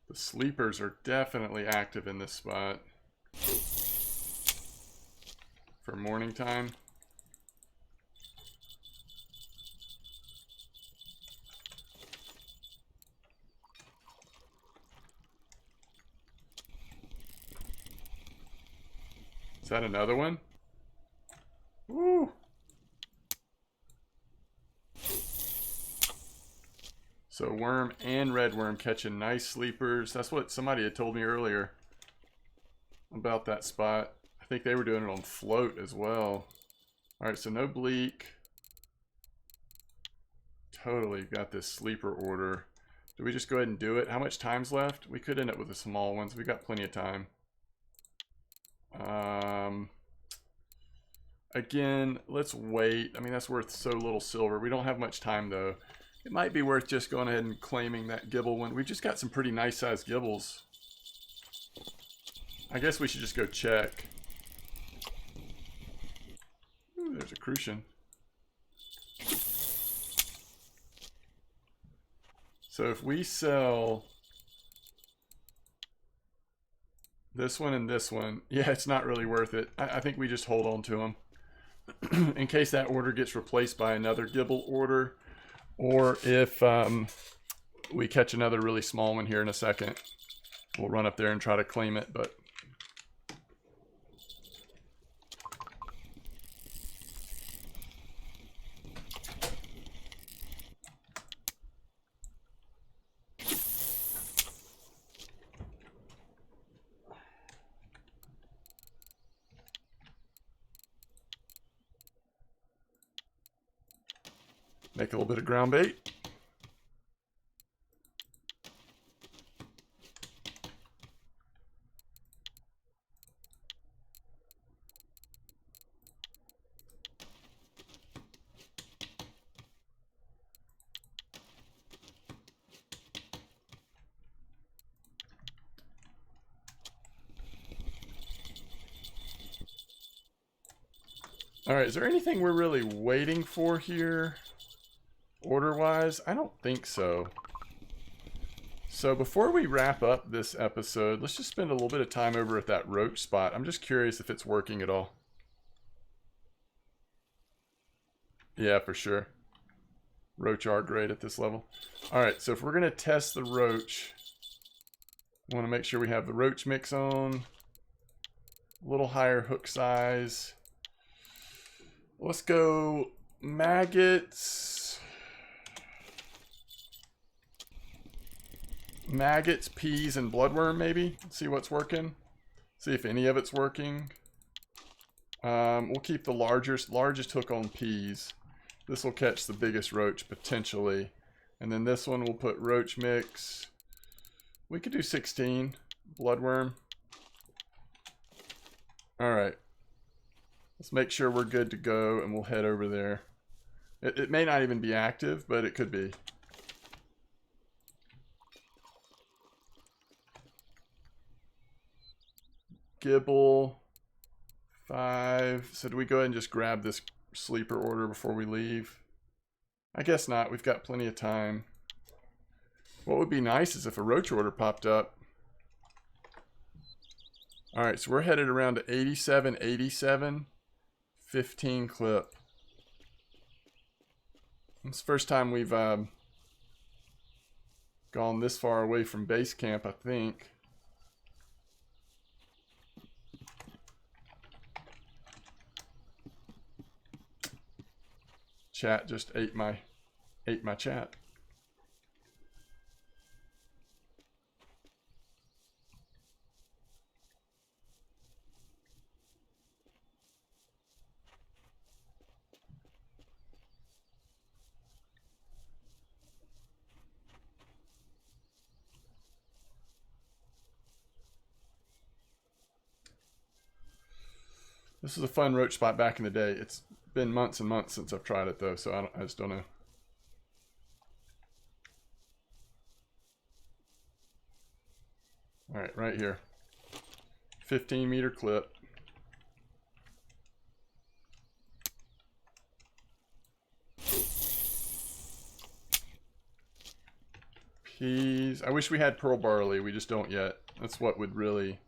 The sleepers are definitely active in this spot for morning time. Is that another one? Woo! So worm and red worm catching nice sleepers. That's what somebody had told me earlier about that spot. I think they were doing it on float as well. Alright, so no bleak. Totally got this sleeper order. Do we just go ahead and do it? How much time's left? We could end up with the small ones. We got plenty of time. Again, let's wait. I mean, that's worth so little silver. We don't have much time, though. It might be worth just going ahead and claiming that gibble one. We've just got some pretty nice-sized gibbles. I guess we should just go check. Ooh, there's a crucian. So if we sell this one and this one, yeah, it's not really worth it. I think we just hold on to them in case that order gets replaced by another gibble order, or if we catch another really small one here in a second. We'll run up there and try to claim it, but make a little bit of ground bait. All right, is there anything we're really waiting for here? Order-wise? I don't think so. So before we wrap up this episode, let's just spend a little bit of time over at that roach spot. I'm just curious if it's working at all. Yeah, for sure. Roach are great at this level. Alright, so if we're going to test the roach, we want to make sure we have the roach mix on. A little higher hook size. Let's go maggots. Maggots, peas, and bloodworm maybe. See what's working. See if any of it's working. We'll keep the largest hook on peas. This will catch the biggest roach potentially. And then this one we'll put roach mix. We could do 16. Bloodworm. Alright. Let's make sure we're good to go and we'll head over there. It may not even be active, but it could be. Gibble. 5. So do we go ahead and just grab this sleeper order before we leave? I guess not. We've got plenty of time. What would be nice is if a roach order popped up. Alright, so we're headed around to 87, 87. 15 clip. It's the first time we've gone this far away from base camp, I think. Chat just ate my chat. This is a fun roach spot back in the day. It's been months and months since I've tried it though, so I just don't know. All right, right here. 15-meter clip. Peas. I wish we had pearl barley. We just don't yet. That's what would really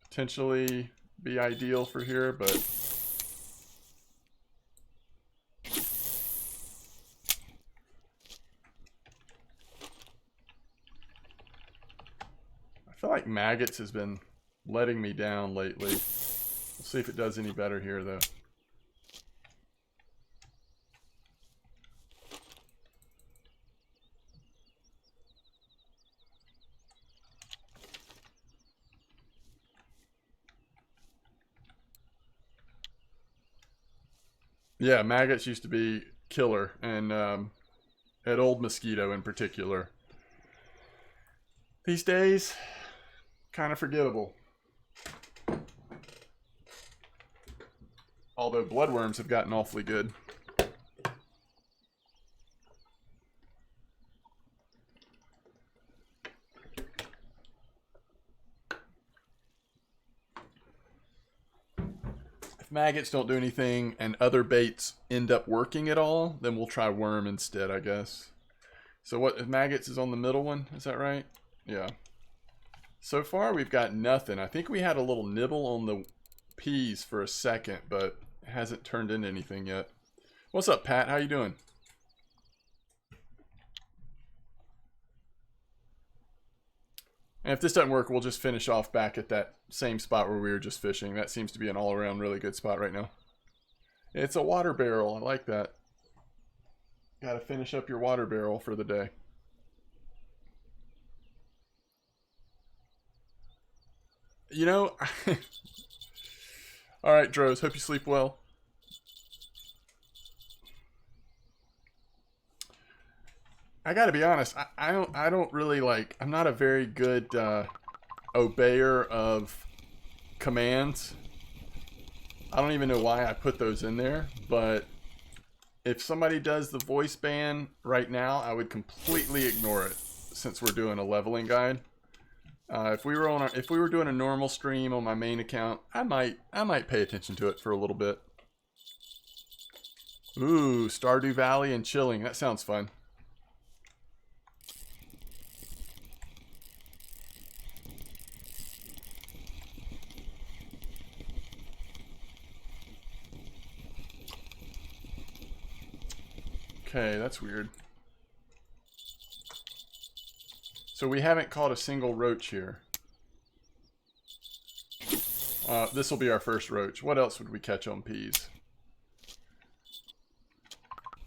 potentially be ideal for here, but I feel like maggots has been letting me down lately. We'll see if it does any better here, though. Yeah, maggots used to be killer, and at Old Mosquito in particular. These days, kind of forgettable. Although bloodworms have gotten awfully good. If maggots don't do anything and other baits end up working at all, then we'll try worm instead, I guess. So what, if maggots is on the middle one, is that right? Yeah. So far we've got nothing. I think we had a little nibble on the peas for a second, but it hasn't turned into anything yet. What's up, Pat? How you doing? And if this doesn't work, we'll just finish off back at that same spot where we were just fishing. That seems to be an all-around really good spot right now. It's a water barrel. I like that. Got to finish up your water barrel for the day. You know, all right, Droz, hope you sleep well. I gotta be honest, I don't really like, I'm not a very good obeyer of commands. I don't even know why I put those in there, but if somebody does the voice ban right now, I would completely ignore it since we're doing a leveling guide. If we were doing a normal stream on my main account, I might pay attention to it for a little bit. Ooh, Stardew Valley and chilling. That sounds fun. Okay, that's weird. So we haven't caught a single roach here. This will be our first roach. What else would we catch on peas?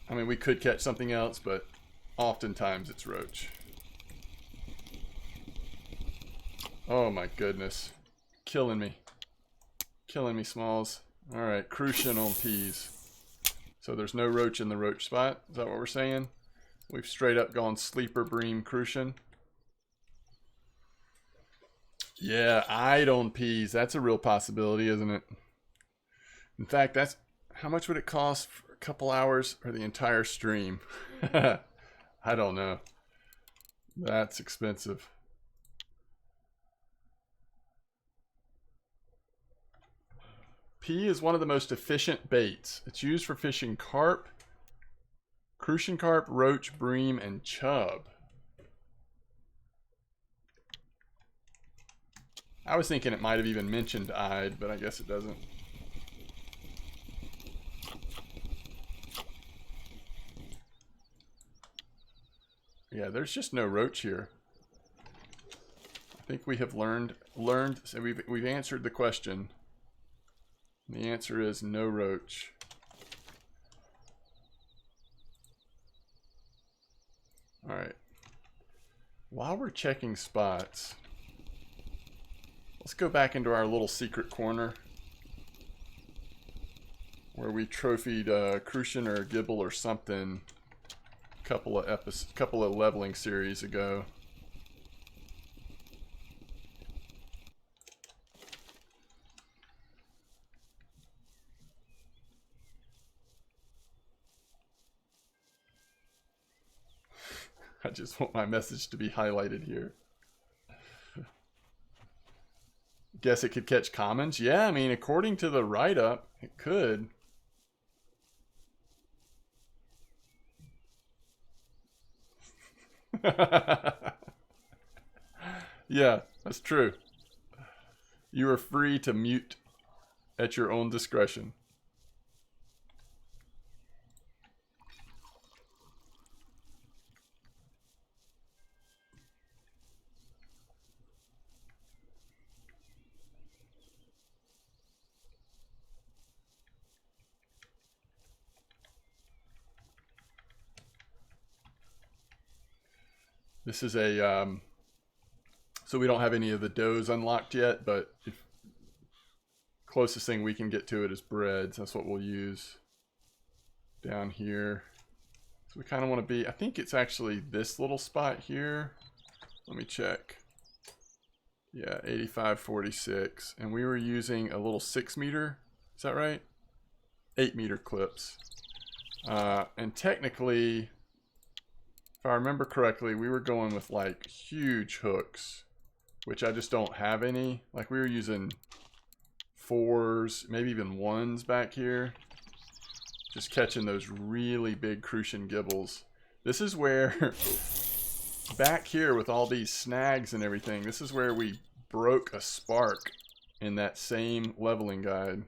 I mean, we could catch something else, but oftentimes it's roach. Oh my goodness. Killing me. Killing me, Smalls. Alright, crucian on peas. So there's no roach in the roach spot. Is that what we're saying? We've straight up gone sleeper bream crucian. Yeah, eyed on peas. That's a real possibility, isn't it? In fact, that's how much would it cost for a couple hours or the entire stream? I don't know. That's expensive. Pea is one of the most efficient baits. It's used for fishing carp, crucian carp, roach, bream, and chub. I was thinking it might have even mentioned eyed, but I guess it doesn't. Yeah, there's just no roach here. I think we have learned, so we've answered the question. The answer is no roach. All right. While we're checking spots, let's go back into our little secret corner where we trophied crucian or gibble or something a couple of leveling series ago. I just want my message to be highlighted here. Guess it could catch commons? Yeah, I mean, according to the write-up, it could. Yeah, that's true. You are free to mute at your own discretion. This is a, so we don't have any of the doughs unlocked yet, but if closest thing we can get to it is breads. That's what we'll use down here. So we kind of want to be, I think it's actually this little spot here. Let me check. Yeah, 8546. And we were using a little 6 meter. Is that right? 8 meter clips. And technically, if I remember correctly, we were going with like huge hooks, which I just don't have any. Like we were using 4s, maybe even 1s back here. Just catching those really big crucian gibbles. This is where, back here with all these snags and everything, this is where we broke a spark in that same leveling guide.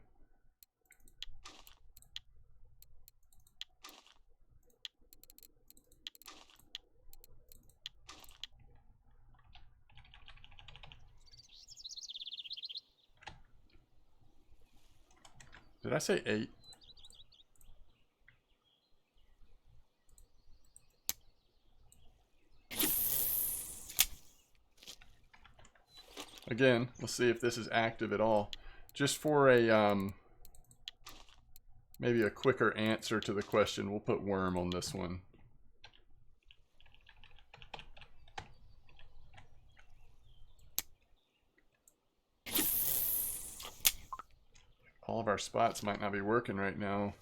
Did I say 8? Again, let's see if this is active at all. Just for a maybe a quicker answer to the question, we'll put worm on this one. All of our spots might not be working right now.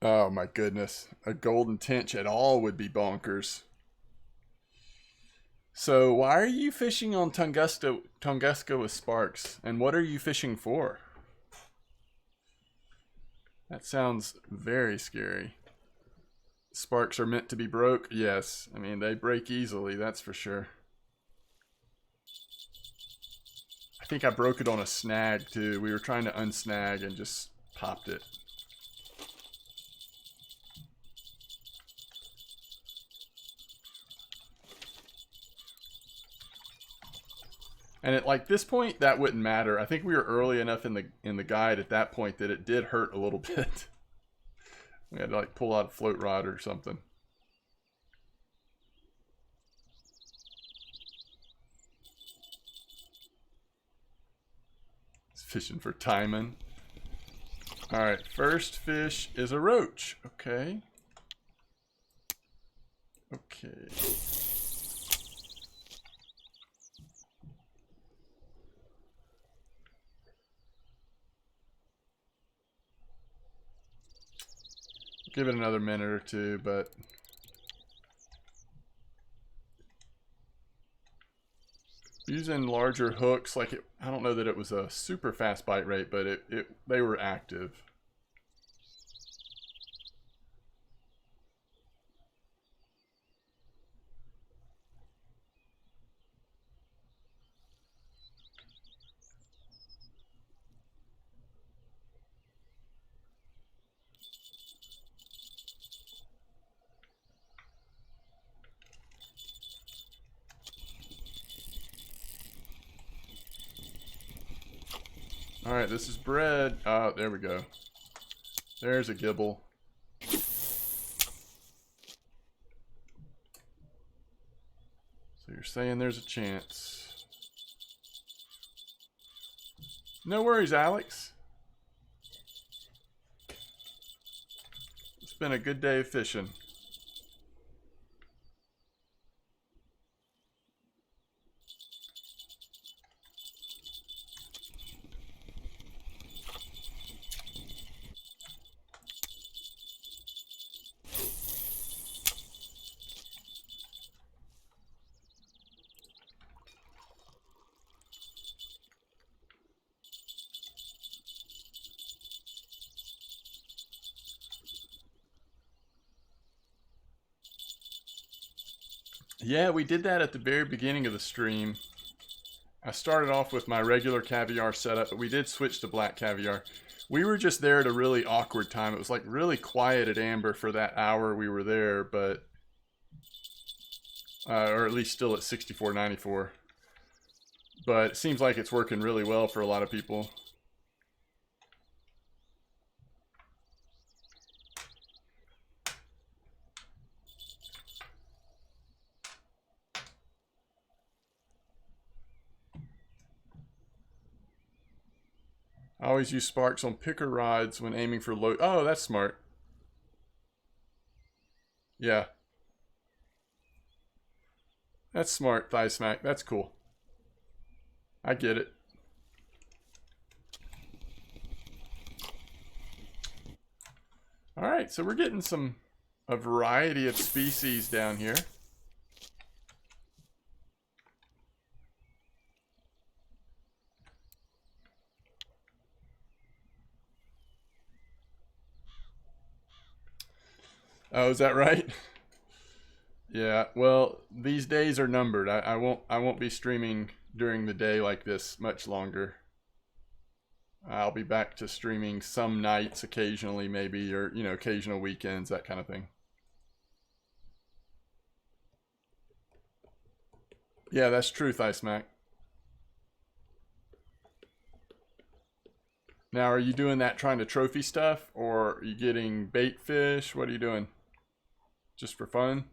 Oh my goodness. A golden tench at all would be bonkers. So why are you fishing on Tunguska with sparks? And what are you fishing for? That sounds very scary. Sparks are meant to be broke? Yes. I mean, they break easily, that's for sure. I think I broke it on a snag too. We were trying to unsnag and just popped it. And at like this point, that wouldn't matter. I think we were early enough in the guide at that point that it did hurt a little bit. We had to like pull out a float rod or something. It's fishing for timing. All right, first fish is a roach. Okay. Okay. Give it another minute or two, but using larger hooks, like it, I don't know that it was a super fast bite rate, but they were active. All right, this is bread. Oh, there we go. There's a gibble. So you're saying there's a chance. No worries, Alex. It's been a good day of fishing. Yeah, we did that at the very beginning of the stream. I started off with my regular caviar setup, but we did switch to black caviar. We were just there at a really awkward time. It was like really quiet at Amber for that hour we were there, but or at least still at 64.94. but it seems like it's working really well for a lot of people. I always use sparks on picker rods when aiming for low. Oh, that's smart. Yeah. That's smart, Thigh Smack. That's cool. I get it. Alright, so we're getting a variety of species down here. Oh, is that right? Yeah, well, these days are numbered. I won't be streaming during the day like this much longer. I'll be back to streaming some nights occasionally maybe, or you know, occasional weekends, that kind of thing. Yeah, that's true, Thigh Smack. Now, are you doing that trying to trophy stuff, or are you getting bait fish? What are you doing? Just for fun?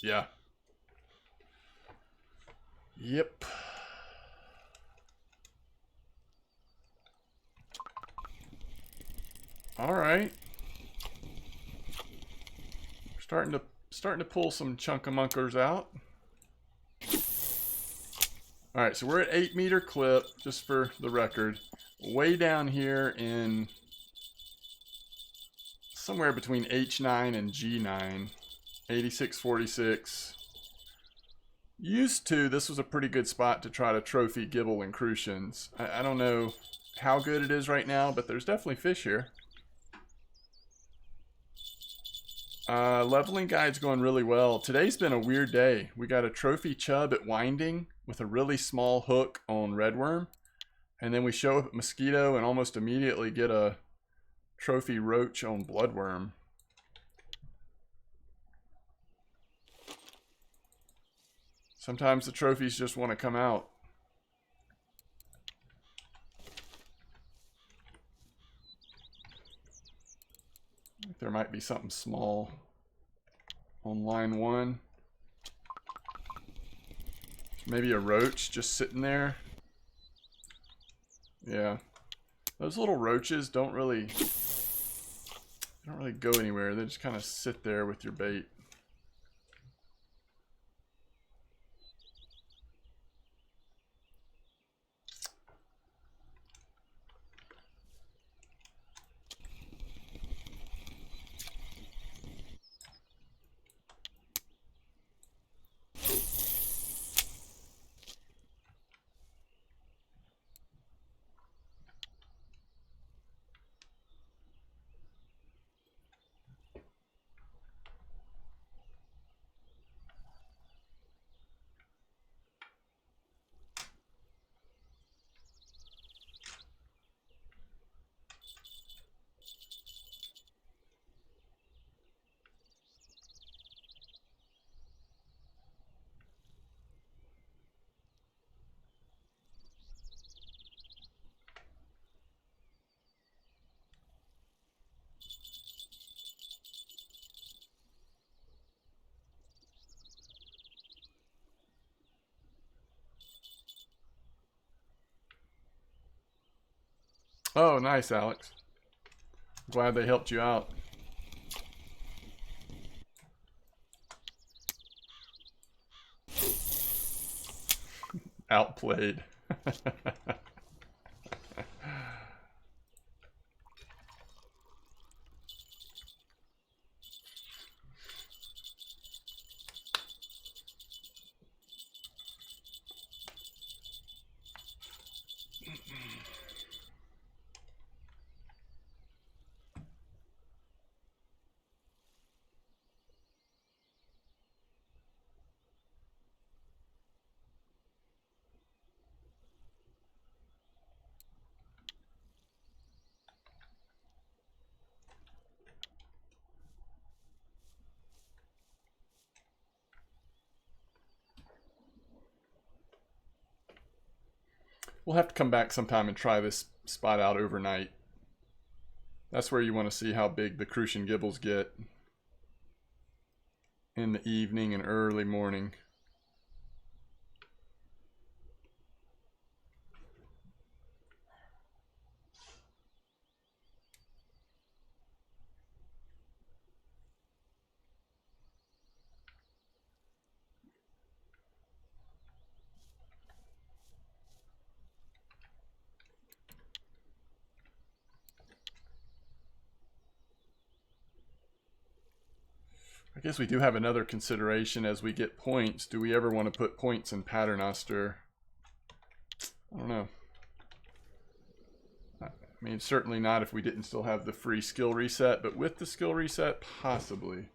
Yeah. Yep. All right. Starting to pull some chunkamunkers out. All right, so we're at 8-meter clip, just for the record. Way down here in somewhere between H9 and G9, 8646. Used to, this was a pretty good spot to try to trophy gibble and crucians. I don't know how good it is right now, but there's definitely fish here. Leveling guide's going really well. Today's been a weird day. We got a trophy chub at winding with a really small hook on redworm. And then we show up at mosquito and almost immediately get a trophy roach on bloodworm. Sometimes the trophies just want to come out. There might be something small on line 1. Maybe a roach just sitting there. Yeah. Those little roaches don't really go anywhere. They just kind of sit there with your bait. Oh, nice, Alex. Glad they helped you out. Outplayed. We'll have to come back sometime and try this spot out overnight. That's where you want to see how big the crucian gibels get in the evening and early morning. I guess we do have another consideration as we get points. Do we ever want to put points in patternoster? I don't know. I mean, certainly not if we didn't still have the free skill reset, but with the skill reset, possibly.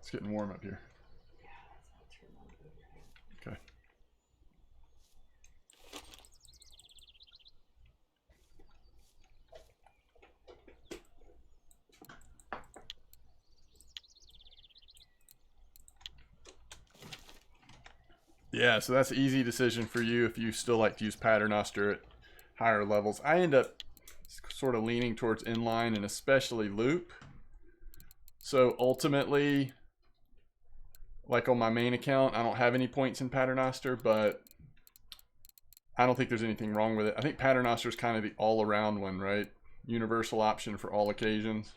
It's getting warm up here. Okay. Yeah, so that's an easy decision for you if you still like to use patternoster at higher levels. I end up sort of leaning towards inline and especially loop. So ultimately, like on my main account, I don't have any points in patternoster, but I don't think there's anything wrong with it. I think patternoster is kind of the all-around one, right? Universal option for all occasions.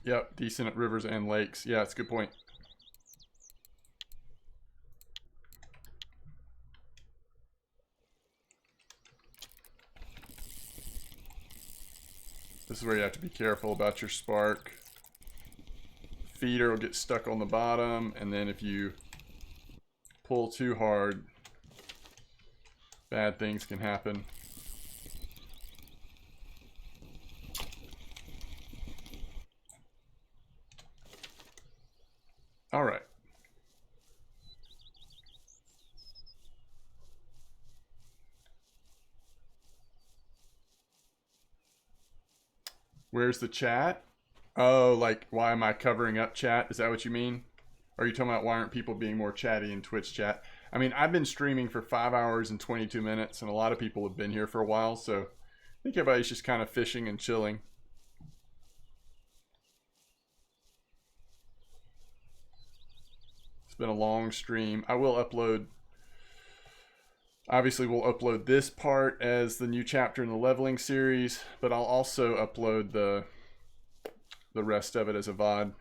Yep, decent at rivers and lakes. Yeah, it's a good point. This is where you have to be careful about your spark. Feeder will get stuck on the bottom, and then if you pull too hard, bad things can happen. All right. Where's the chat? Oh, like, why am I covering up chat? Is that what you mean? Are you talking about why aren't people being more chatty in Twitch chat? I mean, I've been streaming for 5 hours and 22 minutes, and a lot of people have been here for a while, so I think everybody's just kind of fishing and chilling. It's been a long stream. I will upload, obviously we'll upload this part as the new chapter in the leveling series, but I'll also upload the rest of it as a VOD.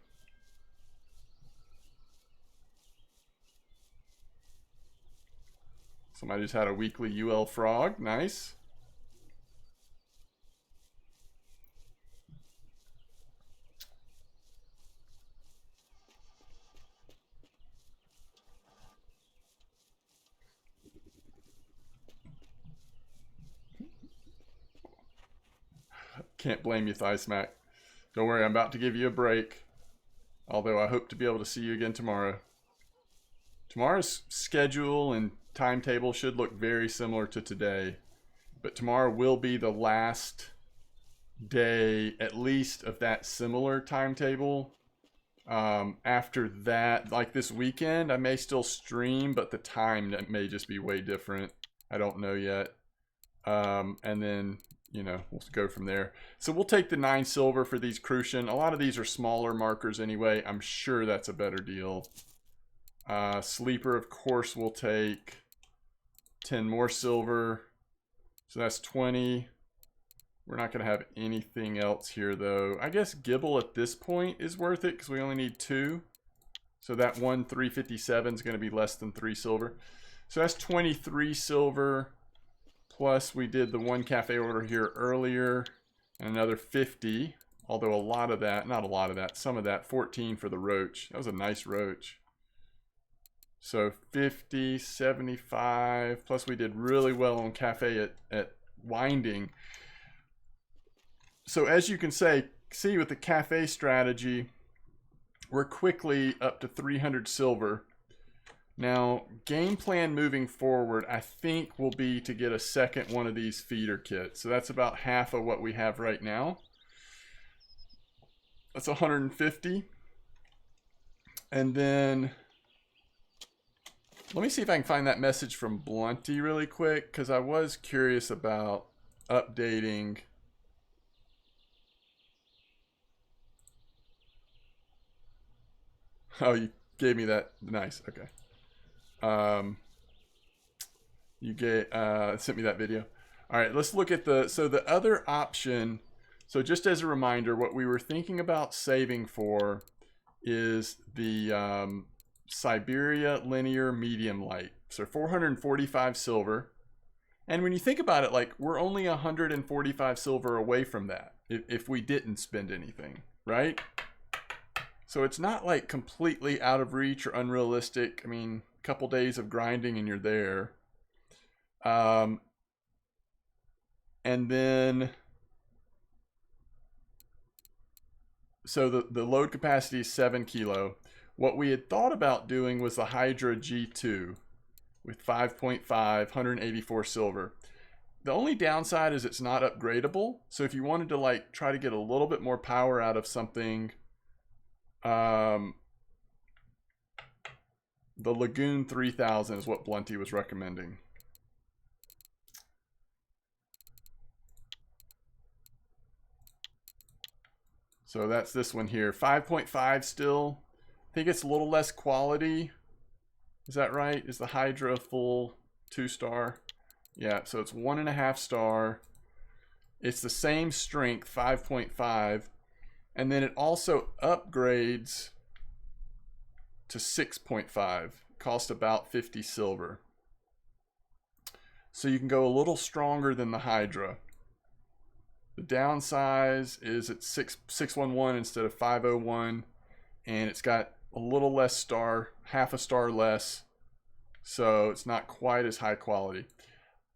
Somebody just had a weekly UL frog, nice. Can't blame you, Thigh Smack. Don't worry, I'm about to give you a break. Although I hope to be able to see you again tomorrow. Tomorrow's schedule and timetable should look very similar to today. But tomorrow will be the last day, at least, of that similar timetable. After that, like this weekend, I may still stream, but the time may just be way different. I don't know yet. And then, you know, we'll go from there. So we'll take the 9 silver for these crucian. A lot of these are smaller markers anyway. I'm sure that's a better deal. Sleeper, of course, will take 10 more silver. So that's 20. We're not going to have anything else here, though. I guess Gibble at this point is worth it because we only need 2. So that one 357 is going to be less than 3 silver. So that's 23 silver. Plus we did the 1 cafe order here earlier. And another 50. Although a lot of that, not a lot of that, some of that, 14 for the roach. That was a nice roach. So 50, 75. Plus we did really well on cafe at winding. So as you can see with the cafe strategy, we're quickly up to 300 silver. Now, game plan moving forward, I think, will be to get a second one of these feeder kits. So that's about half of what we have right now. That's 150. And then, let me see if I can find that message from Blunty really quick, because I was curious about updating. Oh, you gave me that. Nice. Okay. You sent me that video. All right, let's look at the other option. So just as a reminder, what we were thinking about saving for is the Siberia linear medium light. So 445 silver. And when you think about it, like, we're only 145 silver away from that if we didn't spend anything, right? So it's not like completely out of reach or unrealistic. I mean, a couple days of grinding and you're there. And then, so the load capacity is 7 kilo. What we had thought about doing was the Hydra G2 with 5.5, 184 silver. The only downside is it's not upgradable. So if you wanted to like try to get a little bit more power out of something, the Lagoon 3000 is what Blunty was recommending. So that's this one here. 5.5 still. I think it's a little less quality. Is that right? Is the Hydra full 2-star? Yeah, so it's 1.5 star. It's the same strength, 5.5. And then it also upgrades to 6.5. Cost about 50 silver. So you can go a little stronger than the Hydra. The downsize is it's 611 instead of 501. And it's got a little less star, half a star less. So it's not quite as high quality.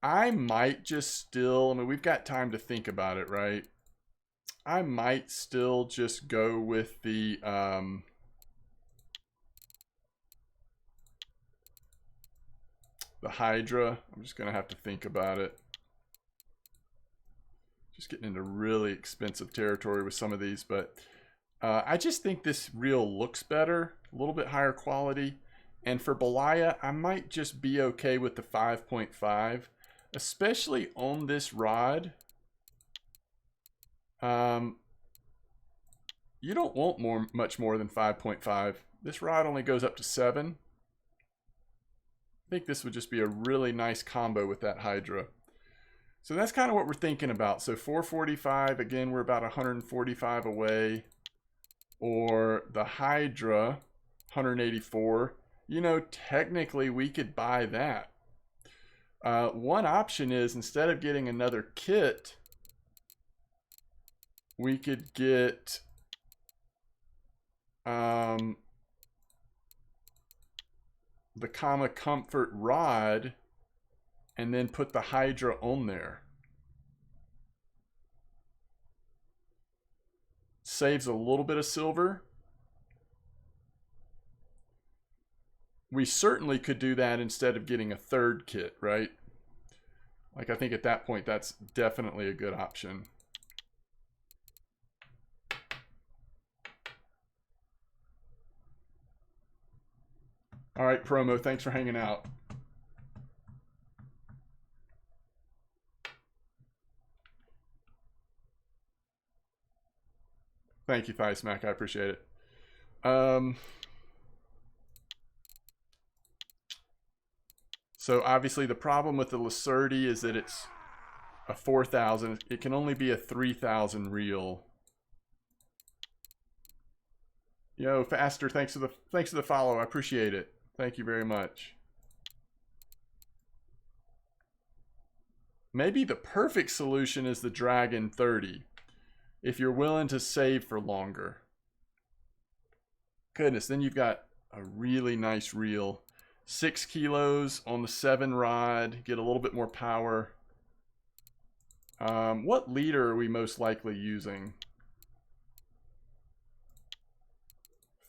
I might just still, I mean, we've got time to think about it, right? I might still just go with the Hydra. I'm just gonna have to think about it. Just getting into really expensive territory with some of these, but I just think this reel looks better, a little bit higher quality. And for Belaya, I might just be okay with the 5.5, especially on this rod. You don't want much more than 5.5. This rod only goes up to 7. I think this would just be a really nice combo with that Hydra. So that's kind of what we're thinking about. So 445, again, we're about 145 away. Or the Hydra, 184. You know, technically we could buy that. One option is, instead of getting another kit, we could get the Kama Comfort rod and then put the Hydra on there. Saves a little bit of silver. We certainly could do that instead of getting a third kit, right? Like, I think at that point that's definitely a good option. All right, Promo, thanks for hanging out. Thank you, Thighsmack. I appreciate it. So obviously the problem with the Lacerti is that it's a 4,000. It can only be a 3,000 reel. Yo, Faster, thanks for the follow. I appreciate it. Thank you very much. Maybe the perfect solution is the Dragon 30, if you're willing to save for longer. Goodness, then you've got a really nice reel. 6 kilos on the 7 rod, get a little bit more power. What leader are we most likely using?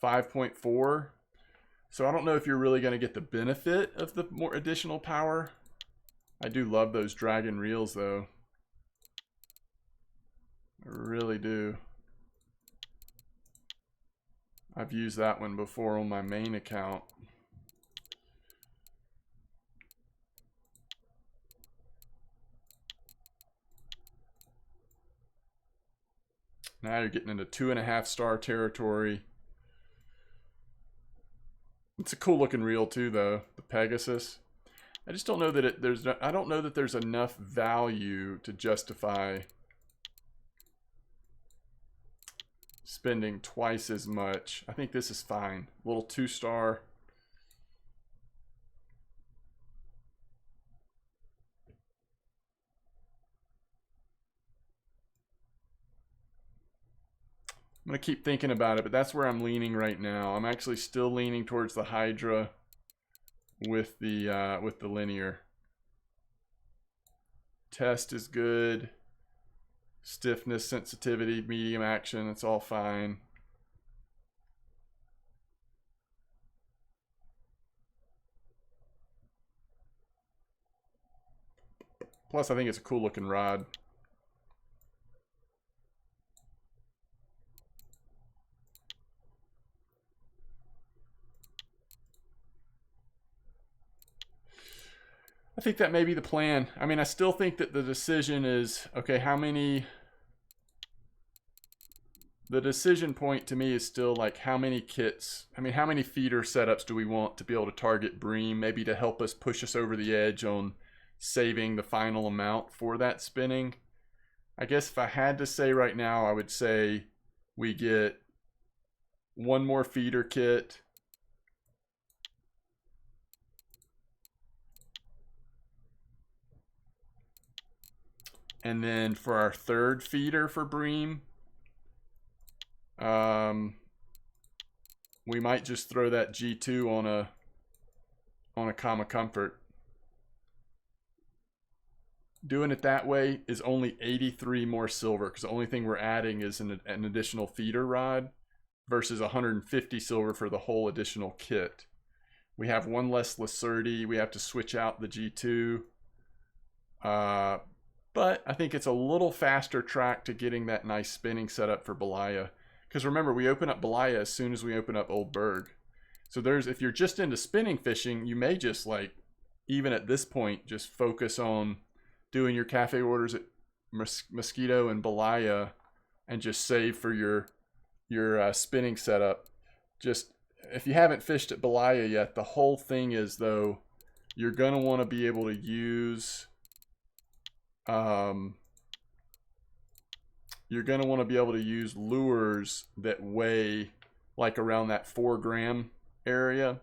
5.4. So I don't know if you're really going to get the benefit of the more additional power. I do love those Dragon reels though. I really do. I've used that one before on my main account. Now you're getting into 2.5-star territory. It's a cool looking reel too though, the Pegasus. I just don't know that I don't know that there's enough value to justify spending twice as much. I think this is fine. A little 2-star. I'm gonna keep thinking about it, but that's where I'm leaning right now. I'm actually still leaning towards the Hydra with the linear. Test is good. Stiffness, sensitivity, medium action, it's all fine. Plus, I think it's a cool looking rod. I think that may be the plan. I mean, I still think that the decision is, okay, the decision point to me is still like how many kits, I mean, how many feeder setups do we want to be able to target bream, maybe to help us push us over the edge on saving the final amount for that spinning. I guess if I had to say right now, I would say we get one more feeder kit. And then for our third feeder for bream, we might just throw that G2 on a comma comfort. Doing it that way is only 83 more silver because the only thing we're adding is an additional feeder rod versus 150 silver for the whole additional kit. We have one less Lacerti. We have to switch out the G2. But I think it's a little faster track to getting that nice spinning setup for Belaya. Because remember, we open up Belaya as soon as we open up Old Berg. So if you're just into spinning fishing, you may just like, even at this point, just focus on doing your cafe orders at Mosquito and Belaya and just save for your spinning setup. Just, if you haven't fished at Belaya yet, the whole thing is though, you're going to want to be able to use lures that weigh like around that 4 gram area,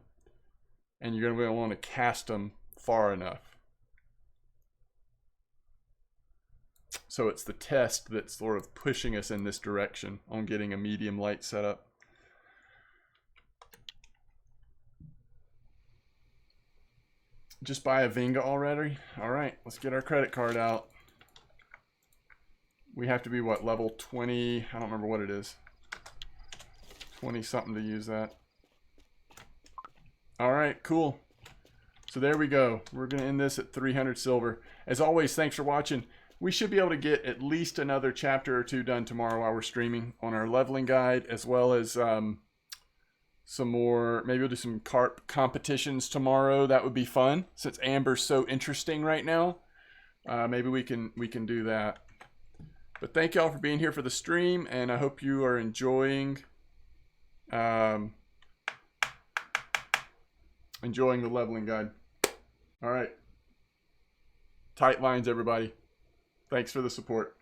and you're going to want to cast them far enough. So it's the test that's sort of pushing us in this direction on getting a medium light setup. Just buy a Vinga already? All right, let's get our credit card out. We have to be, what, level 20? I don't remember what it is. 20 something to use that. All right, cool. So there we go. We're going to end this at 300 silver. As always, thanks for watching. We should be able to get at least another chapter or 2 done tomorrow while we're streaming on our leveling guide, as well as some more, maybe we'll do some carp competitions tomorrow. That would be fun since Amber's so interesting right now. Maybe we can do that. But thank y'all for being here for the stream, and I hope you are enjoying the leveling guide. All right. Tight lines, everybody. Thanks for the support.